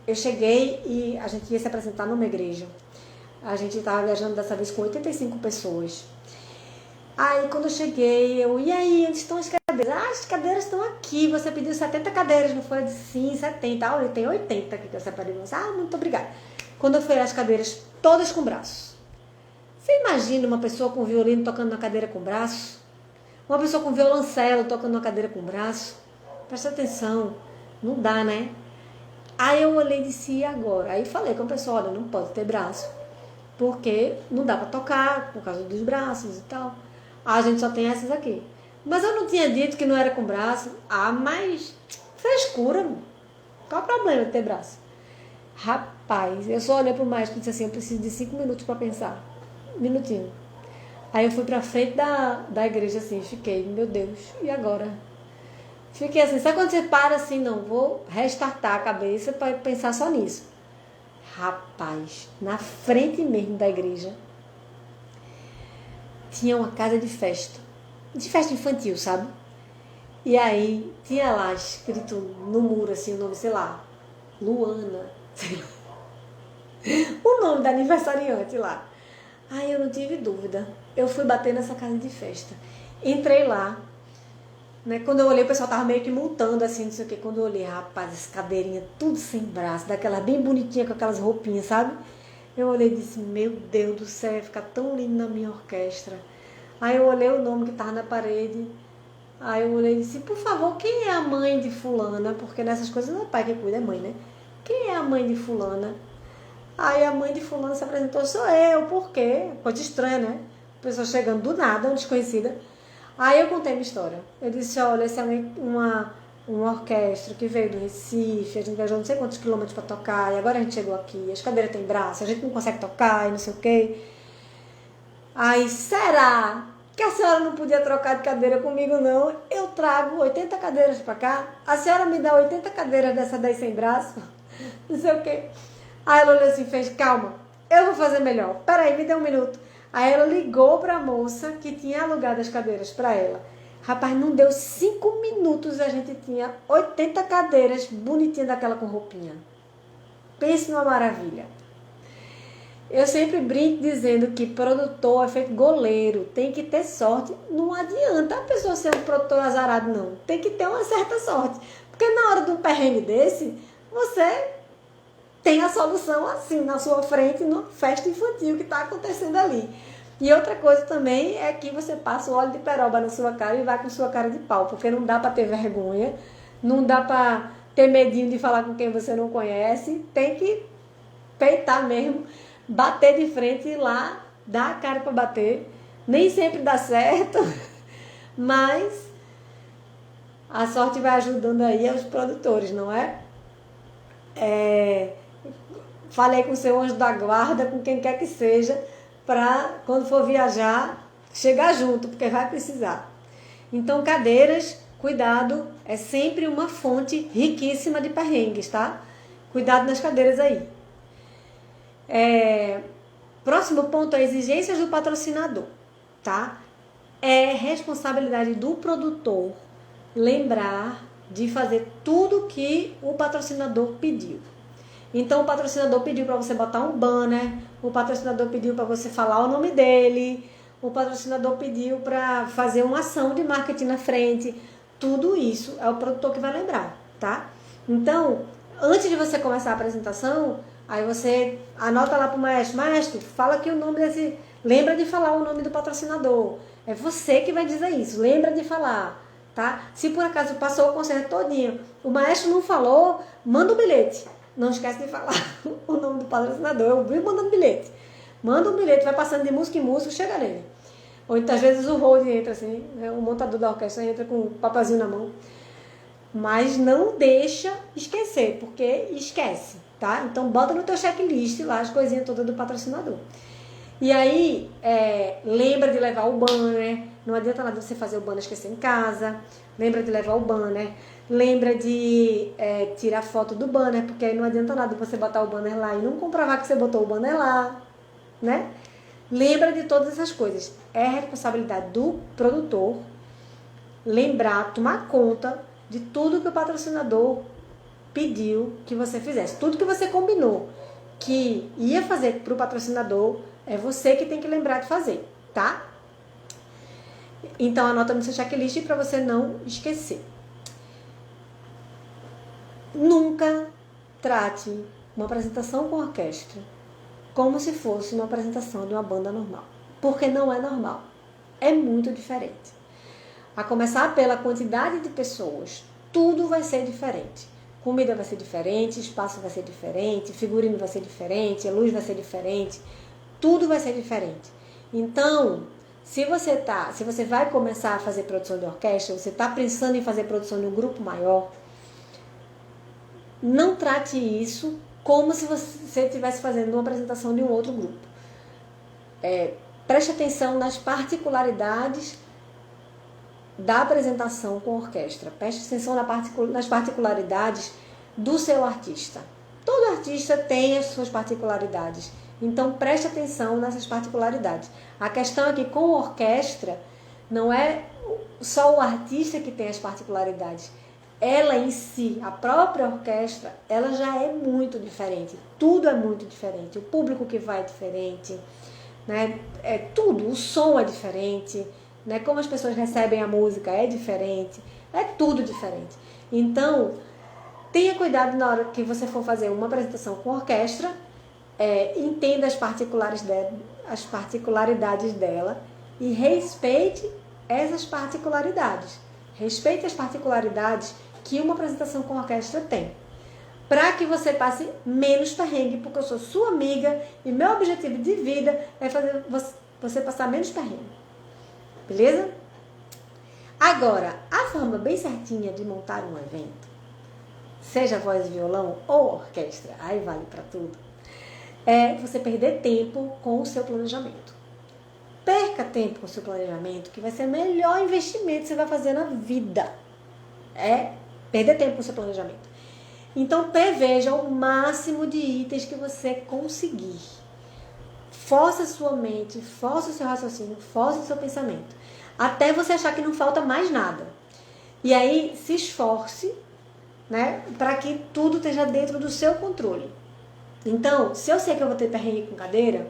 e a gente ia se apresentar numa igreja. A gente estava viajando dessa vez com 85 pessoas. Aí quando eu cheguei, e aí, onde estão as cadeiras? As cadeiras estão aqui, você pediu 70 cadeiras, não foi? Eu disse, sim, 70. Olha, tem 80 aqui que eu separei. Muito obrigada. Quando eu fui as cadeiras todas com braços. Você imagina uma pessoa com violino tocando na cadeira com braço? Uma pessoa com violoncelo tocando na cadeira com braço? Presta atenção, não dá, né? Aí eu olhei e disse, e agora? Aí falei com a pessoa, olha, não pode ter braço, porque não dá pra tocar por causa dos braços e tal. A gente só tem essas aqui. Mas eu não tinha dito que não era com braço. Mas frescura, mano. Qual o problema de ter braço? Rapaz, eu só olhei pro maestro e disse assim, eu preciso de 5 minutos pra pensar. Um minutinho. Aí eu fui pra frente da igreja assim, fiquei, meu Deus, e agora? Fiquei assim, sabe quando você para assim, não, vou restartar a cabeça para pensar só nisso. Rapaz, na frente mesmo da igreja, tinha uma casa de festa infantil, sabe? E aí tinha lá escrito no muro assim o nome, sei lá, Luana, sei lá, o nome da aniversariante lá. Aí eu não tive dúvida, eu fui bater nessa casa de festa, entrei lá, né? Quando eu olhei o pessoal tava meio que montando assim, não sei o que. Quando eu olhei, rapaz, as cadeirinhas tudo sem braço, daquelas bem bonitinhas com aquelas roupinhas, sabe? Eu olhei e disse, meu Deus do céu, ia ficar tão lindo na minha orquestra. Aí eu olhei o nome que estava na parede. Aí eu olhei e disse, por favor, quem é a mãe de fulana? Porque nessas coisas não é pai que cuida, é mãe, né? Quem é a mãe de fulana? Aí a mãe de fulana se apresentou, sou eu, por quê? Coisa estranha, né? Pessoa chegando do nada, uma desconhecida. Aí eu contei minha história. Eu disse, olha, essa é uma orquestra que veio do Recife, a gente viajou não sei quantos quilômetros para tocar, e agora a gente chegou aqui, as cadeiras têm braço, a gente não consegue tocar e não sei o quê. Aí, será que a senhora não podia trocar de cadeira comigo, não? Eu trago 80 cadeiras para cá, a senhora me dá 80 cadeiras dessa 10 sem braço, não sei o quê. Aí ela olhou assim, fez, calma, eu vou fazer melhor, peraí, me dê um minuto. Aí ela ligou para a moça que tinha alugado as cadeiras para ela. Rapaz, não deu 5 minutos e a gente tinha 80 cadeiras bonitinhas daquela com roupinha. Pense numa maravilha. Eu sempre brinco dizendo que produtor é feito goleiro, tem que ter sorte. Não adianta a pessoa ser um produtor azarado, não. Tem que ter uma certa sorte. Porque na hora de um perrengue desse, você tem a solução assim na sua frente, numa festa infantil que está acontecendo ali. E outra coisa também é que você passa o óleo de peroba na sua cara e vai com sua cara de pau, porque não dá para ter vergonha, não dá para ter medinho de falar com quem você não conhece, tem que peitar mesmo, bater de frente e ir lá, dar a cara para bater. Nem sempre dá certo, mas a sorte vai ajudando aí aos produtores, não é? Falei com o seu anjo da guarda, com quem quer que seja, para quando for viajar, chegar junto, porque vai precisar. Então, cadeiras, cuidado, é sempre uma fonte riquíssima de perrengues, tá? Cuidado nas cadeiras aí. Próximo ponto é exigências do patrocinador, tá? É responsabilidade do produtor lembrar de fazer tudo que o patrocinador pediu. Então o patrocinador pediu para você botar um banner, o patrocinador pediu para você falar o nome dele, o patrocinador pediu para fazer uma ação de marketing na frente. Tudo isso é o produtor que vai lembrar, tá? Então, antes de você começar a apresentação, aí você anota lá pro maestro, maestro, fala aqui o nome desse... Lembra de falar o nome do patrocinador. É você que vai dizer isso, lembra de falar, tá? Se por acaso passou o concerto todinho, o maestro não falou, manda um bilhete. Não esquece de falar o nome do patrocinador. Eu vi mandando bilhete. Manda um bilhete, vai passando de música em música, chega nele. Ou então, às vezes, o hold entra assim, o montador da orquestra entra com um papelzinho na mão. Mas não deixa esquecer, porque esquece, tá? Então, bota no teu checklist lá as coisinhas todas do patrocinador. E aí, lembra de levar o banner. Não adianta nada você fazer o banner esquecer em casa. Lembra de levar o banner. Lembra de tirar foto do banner, porque aí não adianta nada você botar o banner lá e não comprovar que você botou o banner lá, né? Lembra de todas essas coisas. É responsabilidade do produtor lembrar, tomar conta de tudo que o patrocinador pediu que você fizesse. Tudo que você combinou que ia fazer para o patrocinador, é você que tem que lembrar de fazer, tá? Então anota no seu checklist para você não esquecer. Nunca trate uma apresentação com orquestra como se fosse uma apresentação de uma banda normal, porque não é normal, é muito diferente. A começar pela quantidade de pessoas, tudo vai ser diferente. Comida vai ser diferente, espaço vai ser diferente, figurino vai ser diferente, a luz vai ser diferente, tudo vai ser diferente. Então, se você vai começar a fazer produção de orquestra, você está pensando em fazer produção de um grupo maior, não trate isso como se você estivesse fazendo uma apresentação de um outro grupo. Preste atenção nas particularidades da apresentação com orquestra. Preste atenção nas particularidades do seu artista, Todo artista tem as suas particularidades. Então, preste atenção nessas particularidades. A questão é que com orquestra, não é só o artista que tem as particularidades. Ela em si, a própria orquestra, ela já é muito diferente. Tudo é muito diferente. O público que vai é diferente, né? Tudo. O som é diferente, né? Como as pessoas recebem a música é diferente. É tudo diferente. Então, tenha cuidado na hora que você for fazer uma apresentação com orquestra. Entenda as particularidades dela e respeite essas particularidades. Respeite as particularidades que uma apresentação com orquestra tem. Para que você passe menos perrengue, porque eu sou sua amiga e meu objetivo de vida é fazer você passar menos perrengue. Beleza? Agora, a forma bem certinha de montar um evento, seja voz e violão ou orquestra, aí vale para tudo, é você perder tempo com o seu planejamento. Perca tempo com o seu planejamento, que vai ser o melhor investimento que você vai fazer na vida. É perder tempo com o seu planejamento. Então, preveja o máximo de itens que você conseguir. Força a sua mente, força o seu raciocínio, força o seu pensamento. Até você achar que não falta mais nada. E aí, se esforce, né, para que tudo esteja dentro do seu controle. Então, se eu sei que eu vou ter perrengue com cadeira,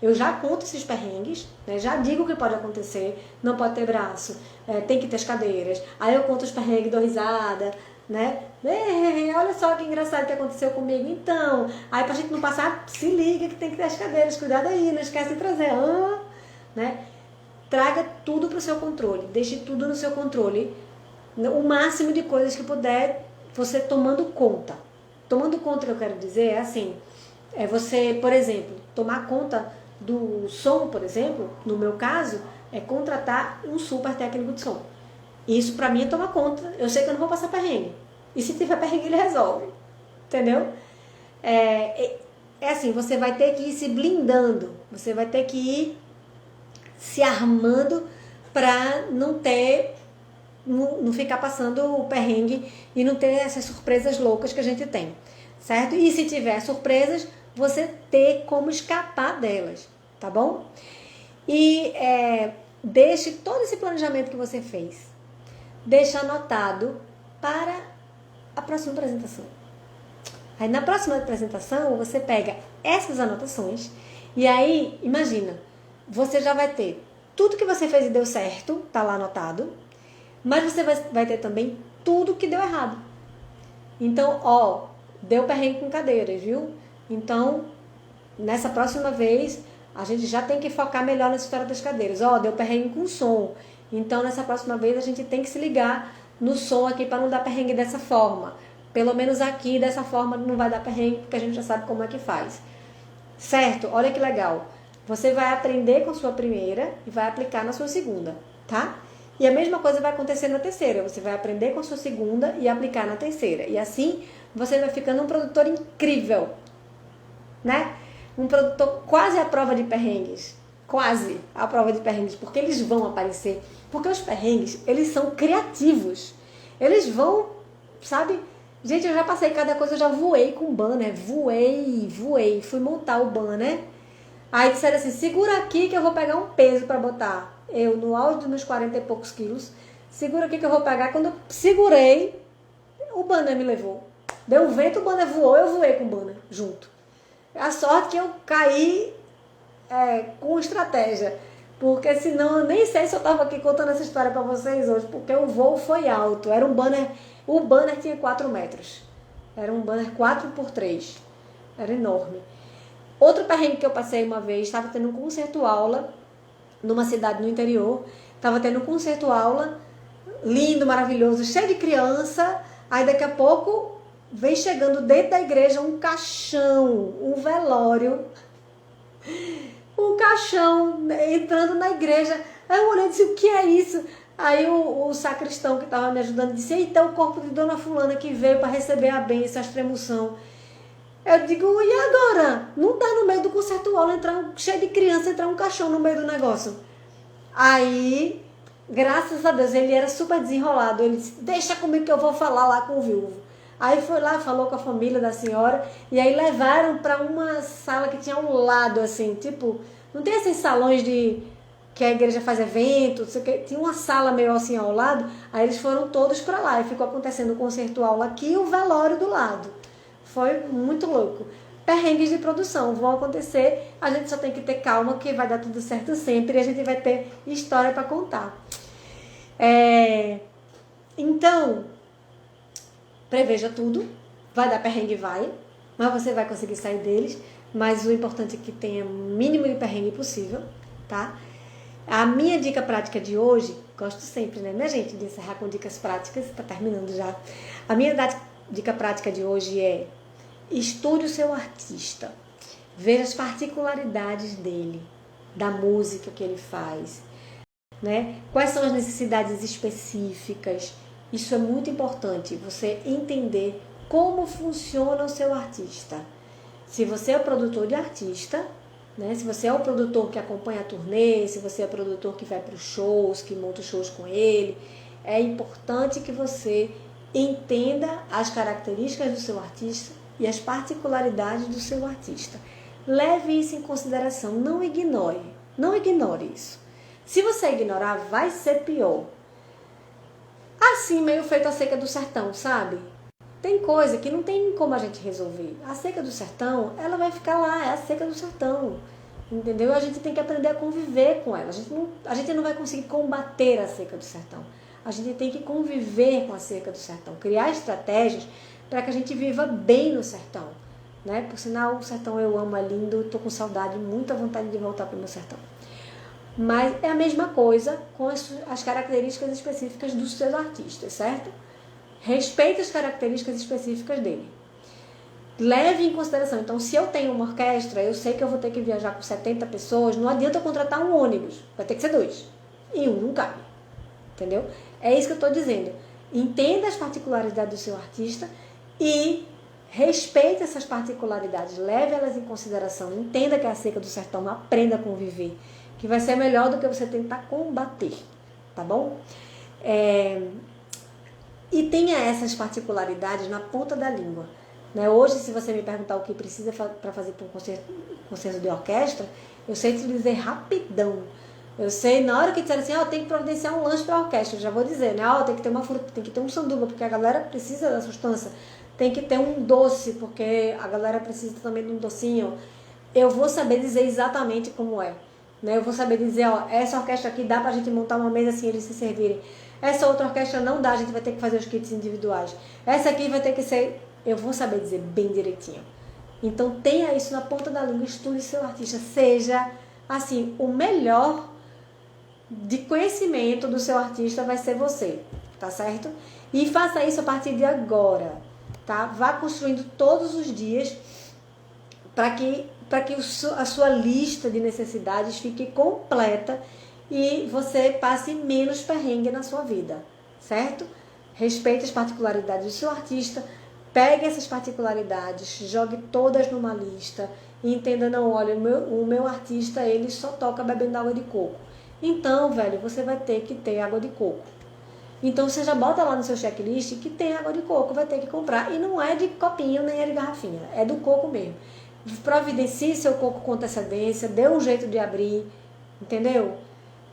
eu já conto esses perrengues, né? Já digo o que pode acontecer, não pode ter braço, tem que ter as cadeiras. Aí eu conto os perrengues, dou risada, né? Olha só que engraçado que aconteceu comigo. Então, aí pra gente não passar, se liga que tem que ter as cadeiras, cuidado aí, não esquece de trazer, né? Traga tudo pro seu controle, deixe tudo no seu controle, o máximo de coisas que puder, você tomando conta. Tomando conta, que eu quero dizer, é assim, você, por exemplo, tomar conta do som, por exemplo, no meu caso, é contratar um super técnico de som. Isso pra mim é tomar conta. Eu sei que eu não vou passar perrengue. E se tiver perrengue, ele resolve. Entendeu? É assim, você vai ter que ir se blindando. Você vai ter que ir se armando pra não ficar passando o perrengue e não ter essas surpresas loucas que a gente tem. Certo? E se tiver surpresas, você ter como escapar delas, tá bom? E deixe todo esse planejamento que você fez, deixe anotado para a próxima apresentação. Aí na próxima apresentação, você pega essas anotações e aí, imagina, você já vai ter tudo que você fez e deu certo, tá lá anotado, mas você vai ter também tudo que deu errado. Então, deu perrengue com cadeiras, viu? Então, nessa próxima vez, a gente já tem que focar melhor nessa história das cadeiras. Deu perrengue com som. Então, nessa próxima vez, a gente tem que se ligar no som aqui para não dar perrengue dessa forma. Pelo menos aqui, dessa forma, não vai dar perrengue, porque a gente já sabe como é que faz. Certo? Olha que legal. Você vai aprender com a sua primeira e vai aplicar na sua segunda, tá? E a mesma coisa vai acontecer na terceira. Você vai aprender com a sua segunda e aplicar na terceira. E assim, você vai ficando um produtor incrível, né? Um produtor quase à prova de perrengues. Quase à prova de perrengues, porque eles vão aparecer. Porque os perrengues, eles são criativos. Eles vão, sabe? Gente, eu já passei cada coisa, eu já voei com banner. Voei. Fui montar o banner. Aí disseram assim, segura aqui que eu vou pegar um peso pra botar. Eu, no auge dos meus 40 e poucos quilos, segura aqui que eu vou pegar. Quando eu segurei, o banner me levou. Deu um vento, o banner voou, eu voei com o banner junto. A sorte que eu caí com estratégia, porque senão eu nem sei se eu estava aqui contando essa história para vocês hoje, porque o voo foi alto. Era um banner, o banner tinha 4 metros. Era um banner 4x3. Era enorme. Outro perrengue que eu passei uma vez, estava tendo um concerto-aula numa cidade no interior. Estava tendo um concerto-aula lindo, maravilhoso, cheio de criança. Aí daqui a pouco vem chegando dentro da igreja um caixão, um velório. Um caixão entrando na igreja. Aí eu olhei e disse, o que é isso? Aí o sacristão que estava me ajudando disse, eita, o corpo de Dona Fulana que veio para receber a bênção, a extremoção. Eu digo, e agora? Não tá no meio do concerto-aula, cheio de criança, entrar um caixão no meio do negócio. Aí, graças a Deus, ele era super desenrolado. Ele disse, deixa comigo que eu vou falar lá com o viúvo. Aí foi lá, falou com a família da senhora, e aí levaram para uma sala que tinha ao lado, assim, tipo, não tem esses salões que a igreja faz eventos, tinha uma sala meio assim ao lado, aí eles foram todos para lá, e ficou acontecendo o concerto aula aqui e o velório do lado. Foi muito louco. Perrengues de produção vão acontecer, a gente só tem que ter calma que vai dar tudo certo sempre e a gente vai ter história para contar. Então, preveja tudo, vai dar perrengue, vai, mas você vai conseguir sair deles, mas o importante é que tenha o mínimo de perrengue possível, tá? A minha dica prática de hoje, gosto sempre, né, minha gente, de encerrar com dicas práticas, tá terminando já. A minha dica prática de hoje é: estude o seu artista, veja as particularidades dele, da música que ele faz, né? Quais são as necessidades específicas. Isso é muito importante, você entender como funciona o seu artista. Se você é o produtor de artista, né? Se você é o produtor que acompanha a turnê, se você é o produtor que vai para os shows, que monta os shows com ele, é importante que você entenda as características do seu artista e as particularidades do seu artista. Leve isso em consideração, não ignore isso. Se você ignorar, vai ser pior. Assim, meio feito a seca do sertão, sabe? Tem coisa que não tem como a gente resolver. A seca do sertão, ela vai ficar lá, é a seca do sertão. Entendeu? A gente tem que aprender a conviver com ela. A gente não vai conseguir combater a seca do sertão. A gente tem que conviver com a seca do sertão. Criar estratégias para que a gente viva bem no sertão. Né? Por sinal, o sertão eu amo, é lindo, estou com saudade, muita vontade de voltar para o meu sertão. Mas é a mesma coisa com as características específicas dos seus artistas, certo? Respeite as características específicas dele. Leve em consideração. Então, se eu tenho uma orquestra, eu sei que eu vou ter que viajar com 70 pessoas, não adianta eu contratar um ônibus, vai ter que ser 2. E um não cabe. Entendeu? É isso que eu estou dizendo. Entenda as particularidades do seu artista e respeite essas particularidades. Leve elas em consideração. Entenda que é a seca do sertão, aprenda a conviver. Que vai ser melhor do que você tentar combater. Tá bom? E tenha essas particularidades na ponta da língua. Né? Hoje, se você me perguntar o que precisa para fazer para um concerto de orquestra, eu sei te dizer rapidão. Eu sei, na hora que disser assim, tem que providenciar um lanche para a orquestra, eu já vou dizer, né? Tem que ter uma fruta, tem que ter um sanduba, porque a galera precisa da sustância. Tem que ter um doce, porque a galera precisa também de um docinho. Eu vou saber dizer exatamente como é. Né? Eu vou saber dizer, essa orquestra aqui dá pra gente montar uma mesa assim, eles se servirem. Essa outra orquestra não dá, a gente vai ter que fazer os kits individuais. Essa aqui vai ter que ser... Eu vou saber dizer bem direitinho. Então tenha isso na ponta da língua, estude seu artista. Seja, assim, o melhor de conhecimento do seu artista vai ser você, tá certo? E faça isso a partir de agora, tá? Vá construindo todos os dias para que a sua lista de necessidades fique completa e você passe menos perrengue na sua vida, certo? Respeite as particularidades do seu artista, pegue essas particularidades, jogue todas numa lista e entenda, não, olha, o meu artista, ele só toca bebendo água de coco. Então, velho, você vai ter que ter água de coco. Então, você já bota lá no seu checklist que tem água de coco, vai ter que comprar. E não é de copinho, nem é de garrafinha, é do coco mesmo. Providencie seu coco com antecedência, dê um jeito de abrir, entendeu?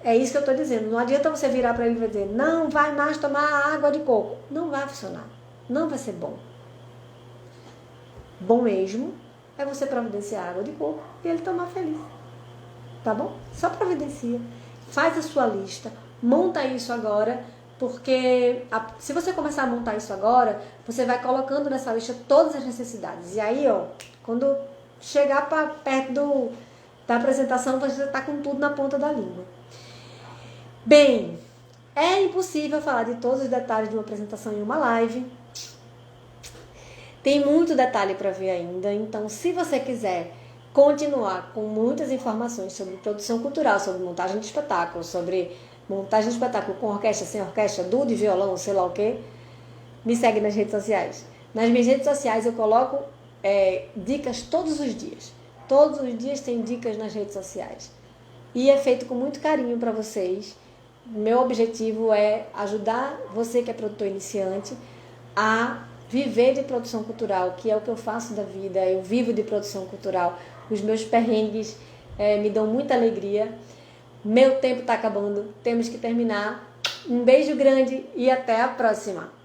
É isso que eu estou dizendo. Não adianta você virar para ele e dizer, não vai mais tomar água de coco. Não vai funcionar. Não vai ser bom. Bom mesmo é você providenciar água de coco e ele tomar feliz. Tá bom? Só providencia. Faz a sua lista. Monta isso agora, porque se você começar a montar isso agora, você vai colocando nessa lista todas as necessidades. E aí, quando chegar para perto da apresentação, você está com tudo na ponta da língua. Bem, é impossível falar de todos os detalhes de uma apresentação em uma live. Tem muito detalhe para ver ainda, então se você quiser continuar com muitas informações sobre produção cultural, sobre montagem de espetáculo, sobre montagem de espetáculo com orquestra, sem orquestra, duo de violão, sei lá o quê, me segue nas redes sociais. Nas minhas redes sociais eu coloco dicas todos os dias. Todos os dias tem dicas nas redes sociais. E é feito com muito carinho para vocês. Meu objetivo é ajudar você que é produtor iniciante a viver de produção cultural, que é o que eu faço da vida, eu vivo de produção cultural. Os meus perrengues me dão muita alegria. Meu tempo está acabando, temos que terminar. Um beijo grande e até a próxima!